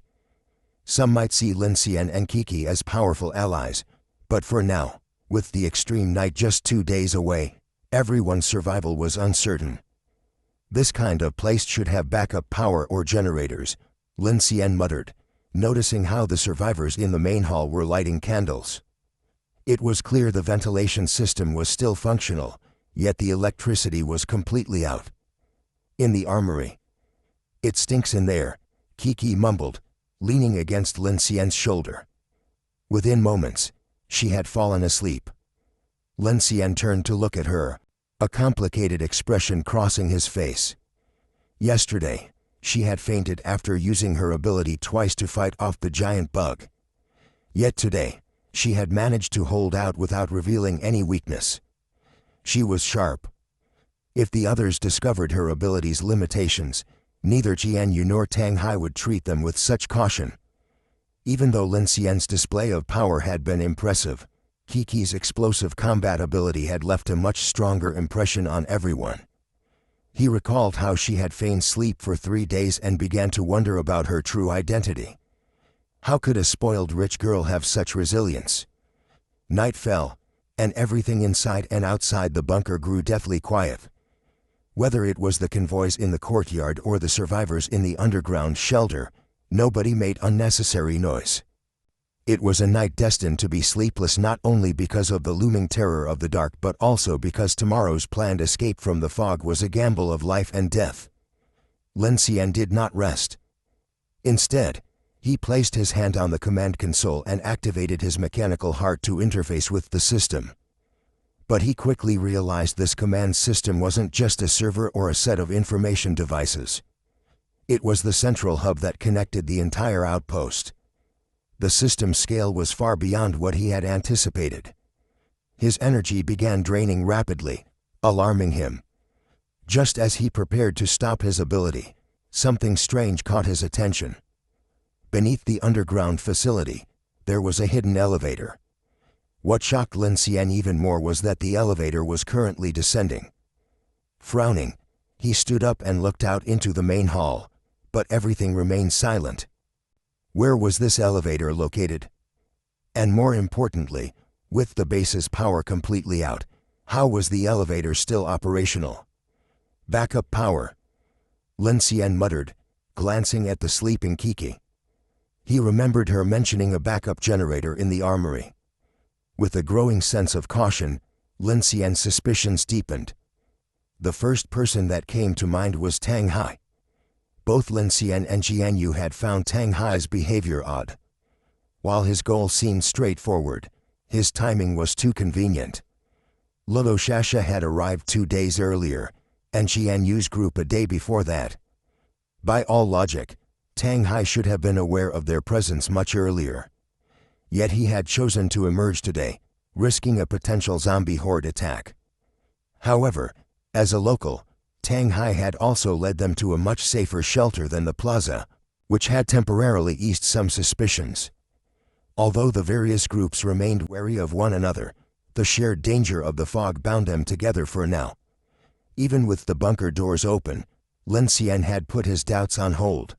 Some might see Lin Xian and Kiki as powerful allies, but for now, with the extreme night just 2 days away, everyone's survival was uncertain. "This kind of place should have backup power or generators," Lin Xian muttered, noticing how the survivors in the main hall were lighting candles. It was clear the ventilation system was still functional, yet the electricity was completely out. In the armory. "It stinks in there," Kiki mumbled, leaning against Lin Xian's shoulder. Within moments, she had fallen asleep. Lin Xian turned to look at her, a complicated expression crossing his face. Yesterday, she had fainted after using her ability twice to fight off the giant bug. Yet today, she had managed to hold out without revealing any weakness. She was sharp. If the others discovered her ability's limitations, neither Jianyu nor Tang Hai would treat them with such caution. Even though Lin Xian's display of power had been impressive, Kiki's explosive combat ability had left a much stronger impression on everyone. He recalled how she had feigned sleep for 3 days and began to wonder about her true identity. How could a spoiled rich girl have such resilience? Night fell, and everything inside and outside the bunker grew deathly quiet. Whether it was the convoys in the courtyard or the survivors in the underground shelter, nobody made unnecessary noise. It was a night destined to be sleepless not only because of the looming terror of the dark but also because tomorrow's planned escape from the fog was a gamble of life and death. Lin Xian did not rest. Instead, he placed his hand on the command console and activated his mechanical heart to interface with the system. But he quickly realized this command system wasn't just a server or a set of information devices. It was the central hub that connected the entire outpost. The system's scale was far beyond what he had anticipated. His energy began draining rapidly, alarming him. Just as he prepared to stop his ability, something strange caught his attention. Beneath the underground facility, there was a hidden elevator. What shocked Lin Xian even more was that the elevator was currently descending. Frowning, he stood up and looked out into the main hall, but everything remained silent. Where was this elevator located? And more importantly, with the base's power completely out, how was the elevator still operational? Backup power, Lin Xian muttered, glancing at the sleeping Kiki. He remembered her mentioning a backup generator in the armory. With a growing sense of caution, Lin Xian's suspicions deepened. The first person that came to mind was Tang Hai. Both Lin Xian and Jianyu had found Tang Hai's behavior odd. While his goal seemed straightforward, his timing was too convenient. Lolo Shasha had arrived 2 days earlier, and Jianyu's group a day before that. By all logic, Tang Hai should have been aware of their presence much earlier. Yet he had chosen to emerge today, risking a potential zombie horde attack. However, as a local, Tang Hai had also led them to a much safer shelter than the plaza, which had temporarily eased some suspicions. Although the various groups remained wary of one another, the shared danger of the fog bound them together for now. Even with the bunker doors open, Lin Xian had put his doubts on hold.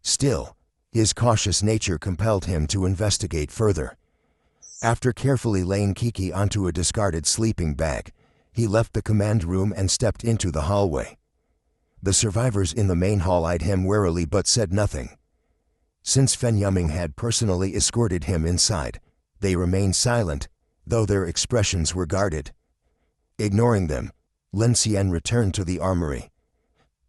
Still, his cautious nature compelled him to investigate further. After carefully laying Kiki onto a discarded sleeping bag, he left the command room and stepped into the hallway. The survivors in the main hall eyed him warily but said nothing. Since Fen Yuming had personally escorted him inside, they remained silent, though their expressions were guarded. Ignoring them, Lin Xian returned to the armory.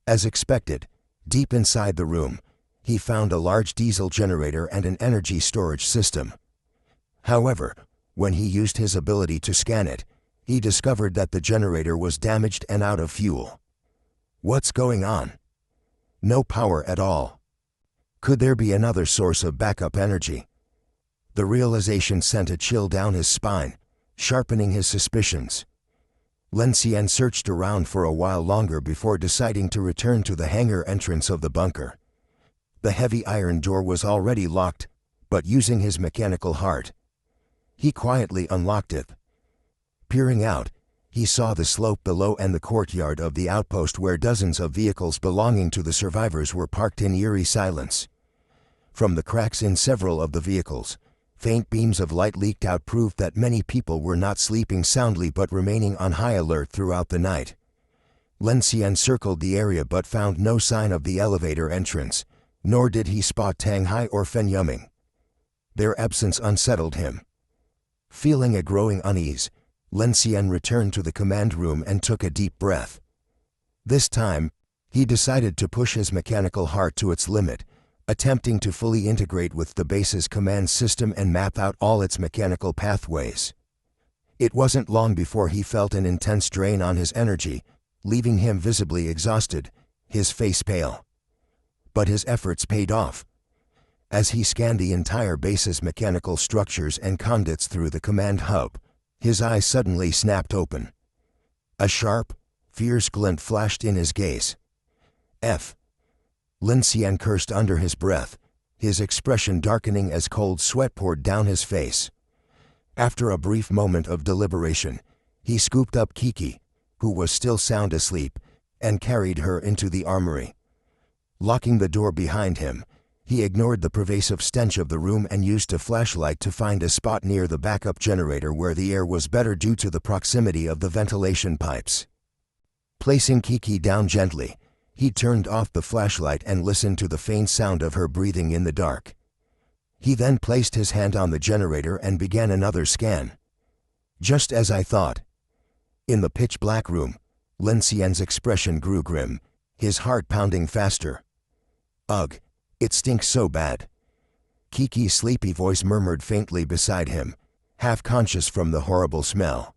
As expected, deep inside the room, he found a large diesel generator and an energy storage system. However, when he used his ability to scan it, he discovered that the generator was damaged and out of fuel. What's going on? No power at all. Could there be another source of backup energy? The realization sent a chill down his spine, sharpening his suspicions. Lin Xian searched around for a while longer before deciding to return to the hangar entrance of the bunker. The heavy iron door was already locked, but using his mechanical heart, he quietly unlocked it. Peering out, he saw the slope below and the courtyard of the outpost where dozens of vehicles belonging to the survivors were parked in eerie silence. From the cracks in several of the vehicles, faint beams of light leaked out, proof that many people were not sleeping soundly but remaining on high alert throughout the night. Lin Xian circled the area but found no sign of the elevator entrance, nor did he spot Tang Hai or Fen Yuming. Their absence unsettled him. Feeling a growing unease, Lin Xian returned to the command room and took a deep breath. This time, he decided to push his mechanical heart to its limit, attempting to fully integrate with the base's command system and map out all its mechanical pathways. It wasn't long before he felt an intense drain on his energy, leaving him visibly exhausted, his face pale. But his efforts paid off. As he scanned the entire base's mechanical structures and conduits through the command hub, his eyes suddenly snapped open. A sharp, fierce glint flashed in his gaze. F. Lin Xian cursed under his breath, his expression darkening as cold sweat poured down his face. After a brief moment of deliberation, he scooped up Kiki, who was still sound asleep, and carried her into the armory. Locking the door behind him, he ignored the pervasive stench of the room and used a flashlight to find a spot near the backup generator where the air was better due to the proximity of the ventilation pipes. Placing Kiki down gently, he turned off the flashlight and listened to the faint sound of her breathing in the dark. He then placed his hand on the generator and began another scan. Just as I thought. In the pitch-black room, Lin Xian's expression grew grim, his heart pounding faster. Ugh, it stinks so bad. Kiki's sleepy voice murmured faintly beside him, half conscious from the horrible smell.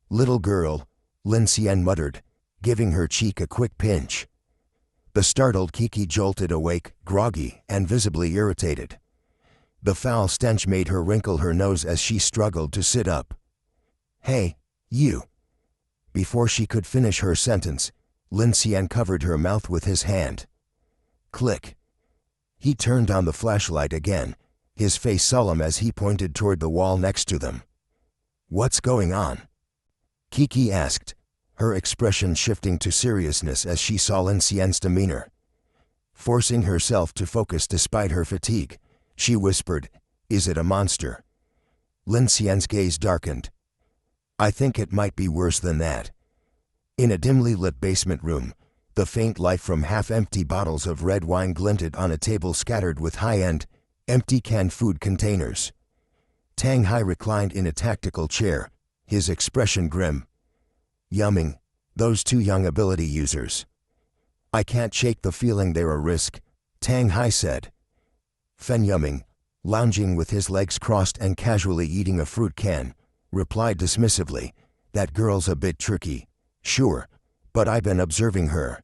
Little girl, Lin Xian muttered, giving her cheek a quick pinch. The startled Kiki jolted awake, groggy and visibly irritated. The foul stench made her wrinkle her nose as she struggled to sit up. Hey, you! Before she could finish her sentence, Lin Xian covered her mouth with his hand. Click. He turned on the flashlight again, his face solemn as he pointed toward the wall next to them. What's going on? Kiki asked, her expression shifting to seriousness as she saw Lin Xian's demeanor. Forcing herself to focus despite her fatigue, she whispered, Is it a monster? Lin Xian's gaze darkened. I think it might be worse than that. In a dimly lit basement room, the faint light from half-empty bottles of red wine glinted on a table scattered with high-end, empty canned food containers. Tang Hai reclined in a tactical chair, his expression grim. Yumming, those two young ability users. I can't shake the feeling they're a risk, Tang Hai said. Fen Yumming, lounging with his legs crossed and casually eating a fruit can, replied dismissively, That girl's a bit tricky, sure, but I've been observing her.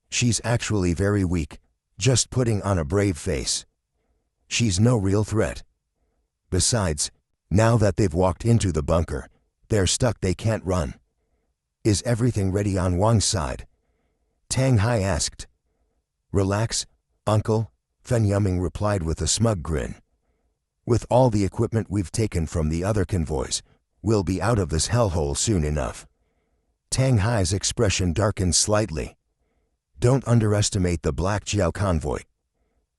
She's actually very weak, just putting on a brave face. She's no real threat. Besides, now that they've walked into the bunker, they're stuck, they can't run. Is everything ready on Wang's side? Tang Hai asked. Relax, uncle, Fen Yumming replied with a smug grin. With all the equipment we've taken from the other convoys, we'll be out of this hellhole soon enough. Tang Hai's expression darkened slightly. Don't underestimate the Black Jiao convoy.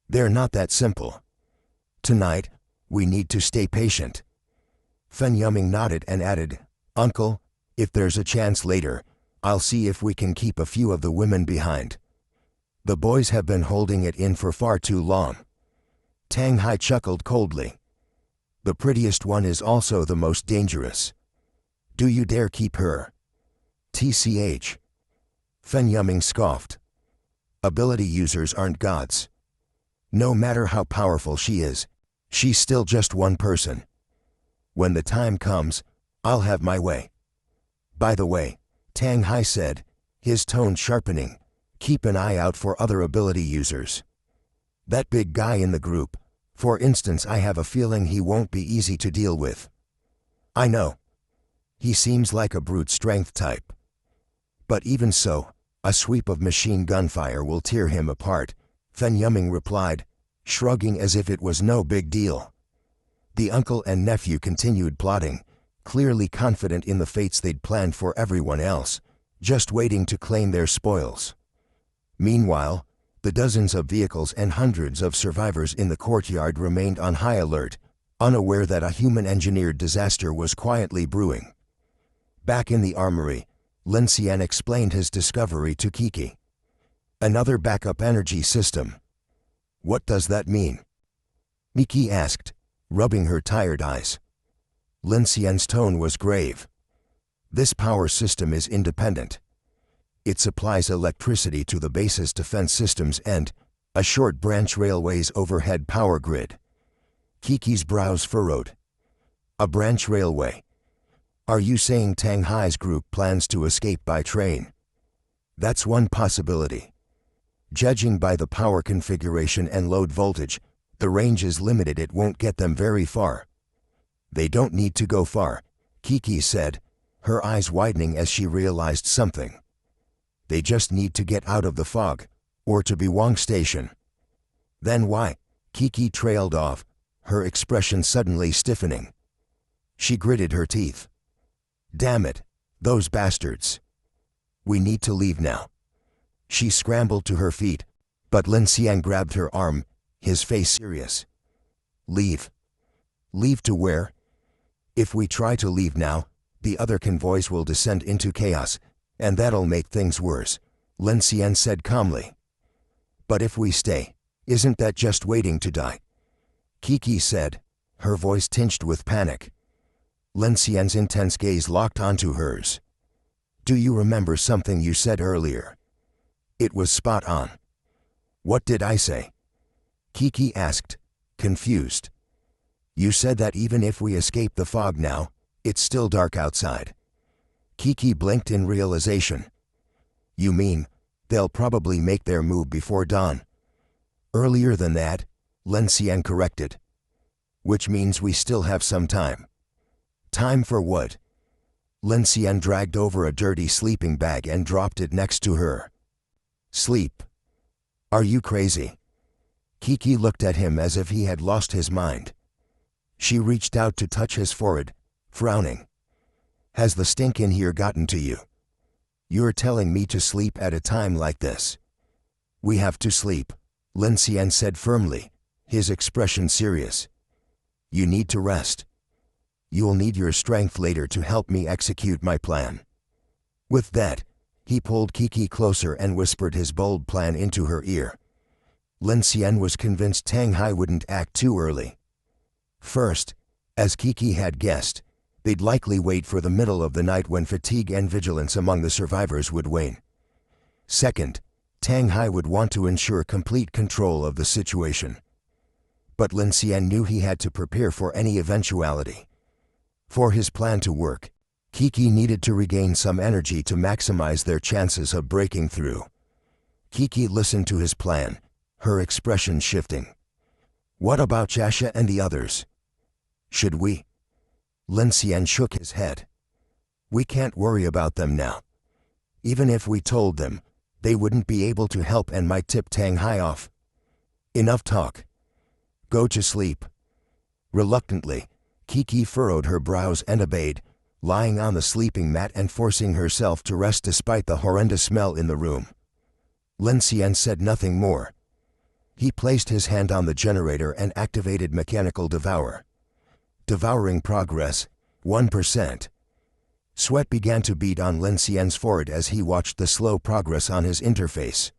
They're not that simple. Tonight, we need to stay patient. Fen Yumming nodded and added, Uncle, if there's a chance later, I'll see if we can keep a few of the women behind. The boys have been holding it in for far too long. Tang Hai chuckled coldly. The prettiest one is also the most dangerous. Do you dare keep her? TCH. Fen Yumming scoffed. Ability users aren't gods. No matter how powerful she is, she's still just one person. When the time comes, I'll have my way. By the way, Tang Hai said, his tone sharpening, keep an eye out for other ability users. That big guy in the group, for instance, I have a feeling he won't be easy to deal with. I know. He seems like a brute strength type. But even so, a sweep of machine gun fire will tear him apart, Fen Yumming replied, shrugging as if it was no big deal. The uncle and nephew continued plotting, clearly confident in the fates they'd planned for everyone else, just waiting to claim their spoils. Meanwhile, the dozens of vehicles and hundreds of survivors in the courtyard remained on high alert, unaware that a human-engineered disaster was quietly brewing. Back in the armory, Lin Xian explained his discovery to Kiki. Another backup energy system. What does that mean? Kiki asked, rubbing her tired eyes. Lin Xian's tone was grave. This power system is independent. It supplies electricity to the base's defense systems and, A short branch railway's overhead power grid. Kiki's brows furrowed. A branch railway. Are you saying Tang Hai's group plans to escape by train? That's one possibility. Judging by the power configuration and load voltage, the range is limited. It won't get them very far. They don't need to go far, Kiki said, her eyes widening as she realized something. They just need to get out of the fog, or to Biwang Station. Then why? Kiki trailed off, her expression suddenly stiffening. She gritted her teeth. Damn it, those bastards. We need to leave now. She scrambled to her feet, but Lin Xian grabbed her arm, his face serious. Leave. Leave to where? If we try to leave now, the other convoys will descend into chaos, and that'll make things worse, Lin Xian said calmly. But if we stay, isn't that just waiting to die? Kiki said, her voice tinged with panic. Lin Xian's intense gaze locked onto hers. Do you remember something you said earlier? It was spot on. What did I say? Kiki asked, confused. You said that even if we escape the fog now, it's still dark outside. Kiki blinked in realization. You mean, they'll probably make their move before dawn? Earlier than that, Lin Xian corrected. Which means we still have some time. Time for what? Lin Xian dragged over a dirty sleeping bag and dropped it next to her. Sleep. Are you crazy? Kiki looked at him as if he had lost his mind. She reached out to touch his forehead, frowning. Has the stink in here gotten to you? You're telling me to sleep at a time like this? We have to sleep, Lin Xian said firmly, his expression serious. You need to rest. You'll need your strength later to help me execute my plan. With that, he pulled Kiki closer and whispered his bold plan into her ear. Lin Xian was convinced Tang Hai wouldn't act too early. First, as Kiki had guessed, they'd likely wait for the middle of the night when fatigue and vigilance among the survivors would wane. Second, Tang Hai would want to ensure complete control of the situation. But Lin Xian knew he had to prepare for any eventuality. For his plan to work, Kiki needed to regain some energy to maximize their chances of breaking through. Kiki listened to his plan, her expression shifting. What about Jasha and the others? Should we? Lin Xian shook his head. We can't worry about them now. Even if we told them, they wouldn't be able to help and might tip Tang Hai off. Enough talk. Go to sleep. Reluctantly, Kiki furrowed her brows and obeyed, lying on the sleeping mat and forcing herself to rest despite the horrendous smell in the room. Lin Xian said nothing more. He placed his hand on the generator and activated Mechanical Devour. Devouring progress, 1%. Sweat began to bead on Lin Xian's forehead as he watched the slow progress on his interface.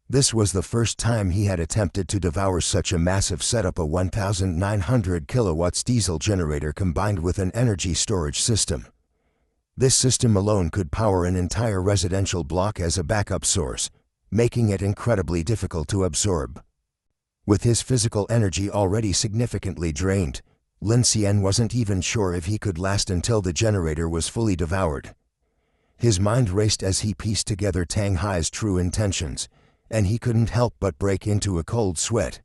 This was the first time he had attempted to devour such a massive setup, a 1,900 kilowatts diesel generator combined with an energy storage system. This system alone could power an entire residential block as a backup source, making it incredibly difficult to absorb. With his physical energy already significantly drained, Lin Xian wasn't even sure if he could last until the generator was fully devoured. His mind raced as he pieced together Tang Hai's true intentions, and he couldn't help but break into a cold sweat.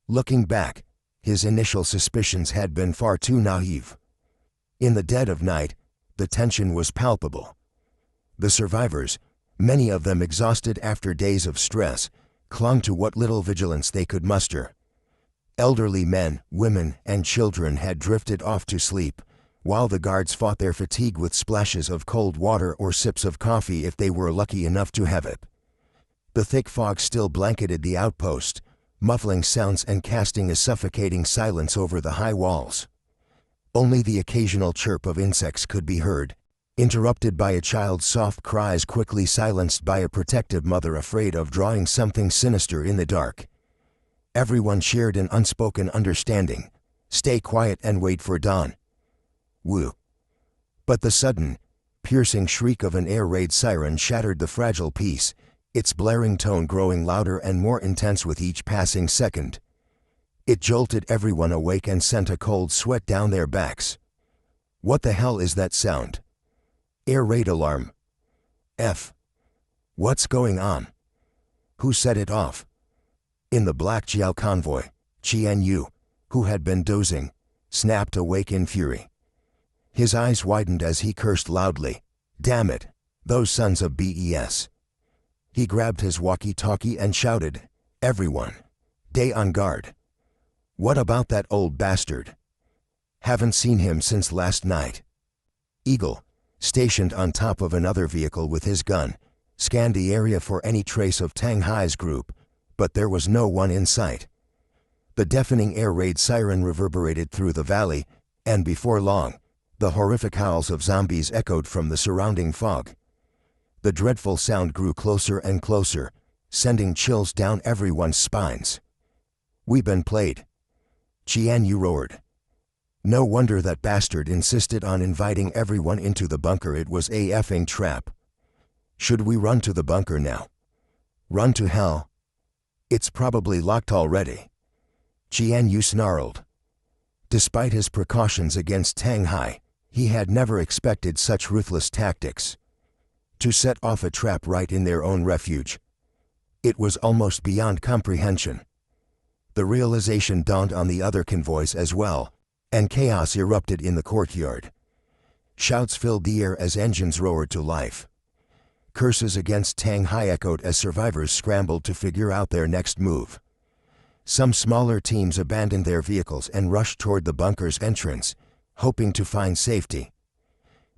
Looking back, his initial suspicions had been far too naive. In the dead of night, the tension was palpable. The survivors, many of them exhausted after days of stress, clung to what little vigilance they could muster. Elderly men, women, and children had drifted off to sleep, while the guards fought their fatigue with splashes of cold water or sips of coffee if they were lucky enough to have it. The thick fog still blanketed the outpost, muffling sounds and casting a suffocating silence over the high walls. Only the occasional chirp of insects could be heard, interrupted by a child's soft cries quickly silenced by a protective mother afraid of drawing something sinister in the dark. Everyone shared an unspoken understanding: stay quiet and wait for dawn. Woo. But the sudden, piercing shriek of an air raid siren shattered the fragile peace, its blaring tone growing louder and more intense with each passing second. It jolted everyone awake and sent a cold sweat down their backs. What the hell is that sound? Air raid alarm. F. What's going on? Who set it off? In the Black Jiao convoy, Qian Yu, who had been dozing, snapped awake in fury. His eyes widened as he cursed loudly. Damn it, those sons of BES. He grabbed his walkie-talkie and shouted, "Everyone, stay on guard." What about that old bastard? Haven't seen him since last night. Eagle, stationed on top of another vehicle with his gun, scanned the area for any trace of Tang Hai's group, but there was no one in sight. The deafening air raid siren reverberated through the valley, and before long, the horrific howls of zombies echoed from the surrounding fog. The dreadful sound grew closer and closer, sending chills down everyone's spines. "We've been played," Qian Yu roared. No wonder that bastard insisted on inviting everyone into the bunker. It was a effing trap. Should we run to the bunker now? Run to hell? It's probably locked already. Qian Yu snarled. Despite his precautions against Tang Hai, he had never expected such ruthless tactics. To set off a trap right in their own refuge. It was almost beyond comprehension. The realization dawned on the other convoys as well, and chaos erupted in the courtyard. Shouts filled the air as engines roared to life. Curses against Tang Hai echoed as survivors scrambled to figure out their next move. Some smaller teams abandoned their vehicles and rushed toward the bunker's entrance, hoping to find safety.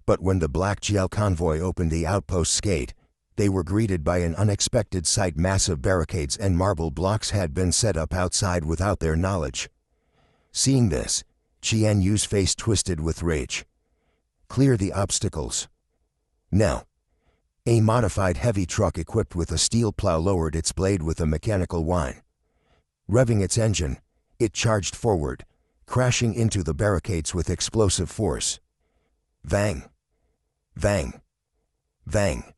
But when the Black Jiao convoy opened the outpost's gate, they were greeted by an unexpected sight. Massive barricades and marble blocks had been set up outside without their knowledge. Seeing this, Qian Yu's face twisted with rage. Clear the obstacles. Now. A modified heavy truck equipped with a steel plow lowered its blade with a mechanical whine. Revving its engine, it charged forward, crashing into the barricades with explosive force. Vang! Vang! Vang!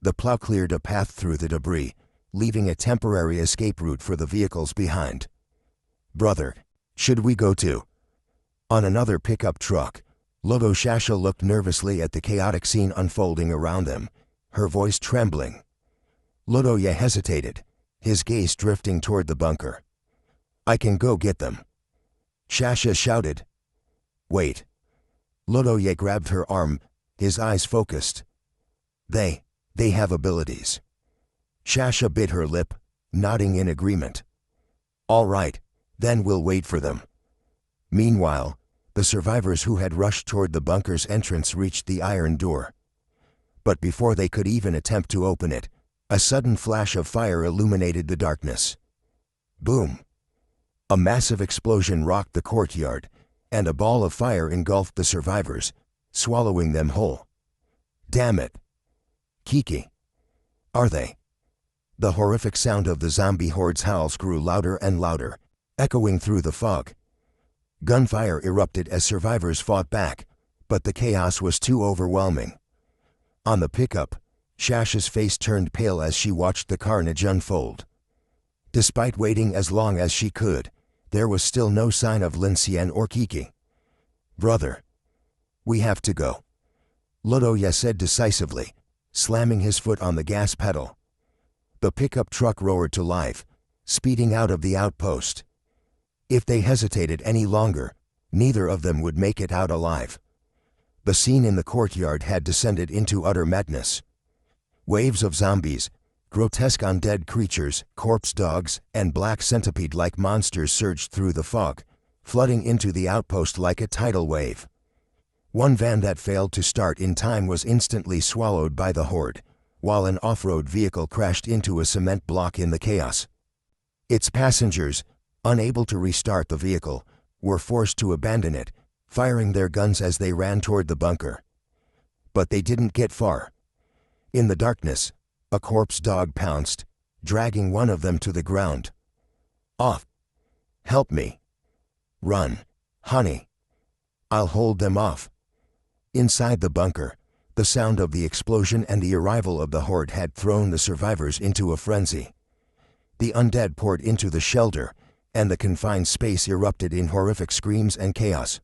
The plow cleared a path through the debris, leaving a temporary escape route for the vehicles behind. "Brother, should we go too?" On another pickup truck, Logo Shasha looked nervously at the chaotic scene unfolding around them, her voice trembling. Lodoye hesitated, his gaze drifting toward the bunker. "I can go get them." Shasha shouted. "Wait." Lodoye grabbed her arm, his eyes focused. They have abilities." Shasha bit her lip, nodding in agreement. "All right, then we'll wait for them." Meanwhile, the survivors who had rushed toward the bunker's entrance reached the iron door. But before they could even attempt to open it, a sudden flash of fire illuminated the darkness. Boom! A massive explosion rocked the courtyard, and a ball of fire engulfed the survivors, swallowing them whole. "Damn it! Kiki! Are they?" The horrific sound of the zombie horde's howls grew louder and louder, echoing through the fog. Gunfire erupted as survivors fought back, but the chaos was too overwhelming. On the pickup, Shasha's face turned pale as she watched the carnage unfold. Despite waiting as long as she could, there was still no sign of Lin Xian or Kiki. "Brother, we have to go," Lodoye said decisively, slamming his foot on the gas pedal. The pickup truck roared to life, speeding out of the outpost. If they hesitated any longer, neither of them would make it out alive. The scene in the courtyard had descended into utter madness. Waves of zombies, grotesque undead creatures, corpse dogs, and black centipede-like monsters surged through the fog, flooding into the outpost like a tidal wave. One van that failed to start in time was instantly swallowed by the horde, while an off-road vehicle crashed into a cement block in the chaos. Its passengers, unable to restart the vehicle, were forced to abandon it, firing their guns as they ran toward the bunker. But they didn't get far. In the darkness, a corpse dog pounced, dragging one of them to the ground. "Off! Help me! Run, honey! I'll hold them off!" Inside the bunker, The sound of the explosion and the arrival of the horde had thrown the survivors into a frenzy. The undead poured into the shelter, and the confined space erupted in horrific screams and chaos.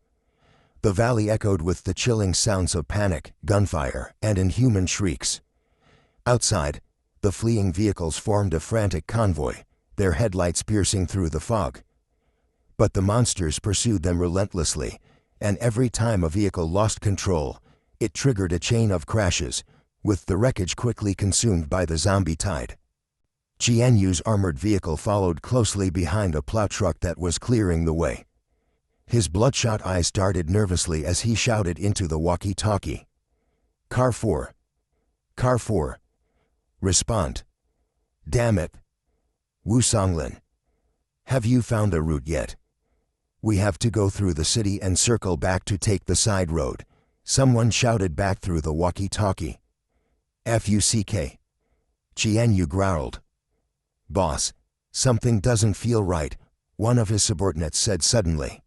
The valley echoed with the chilling sounds of panic, gunfire, and inhuman shrieks. Outside, the fleeing vehicles formed a frantic convoy, their headlights piercing through the fog. But the monsters pursued them relentlessly, and every time a vehicle lost control, it triggered a chain of crashes, with the wreckage quickly consumed by the zombie tide. Jianyu's armored vehicle followed closely behind a plow truck that was clearing the way. His bloodshot eyes darted nervously as he shouted into the walkie-talkie. "Car 4. Car 4. Respond. Damn it. Wu Songlin. Have you found a route yet? We have to go through the city and circle back to take the side road," someone shouted back through the walkie-talkie. "FUCK. Jianyu growled. "Boss, something doesn't feel right," one of his subordinates said suddenly.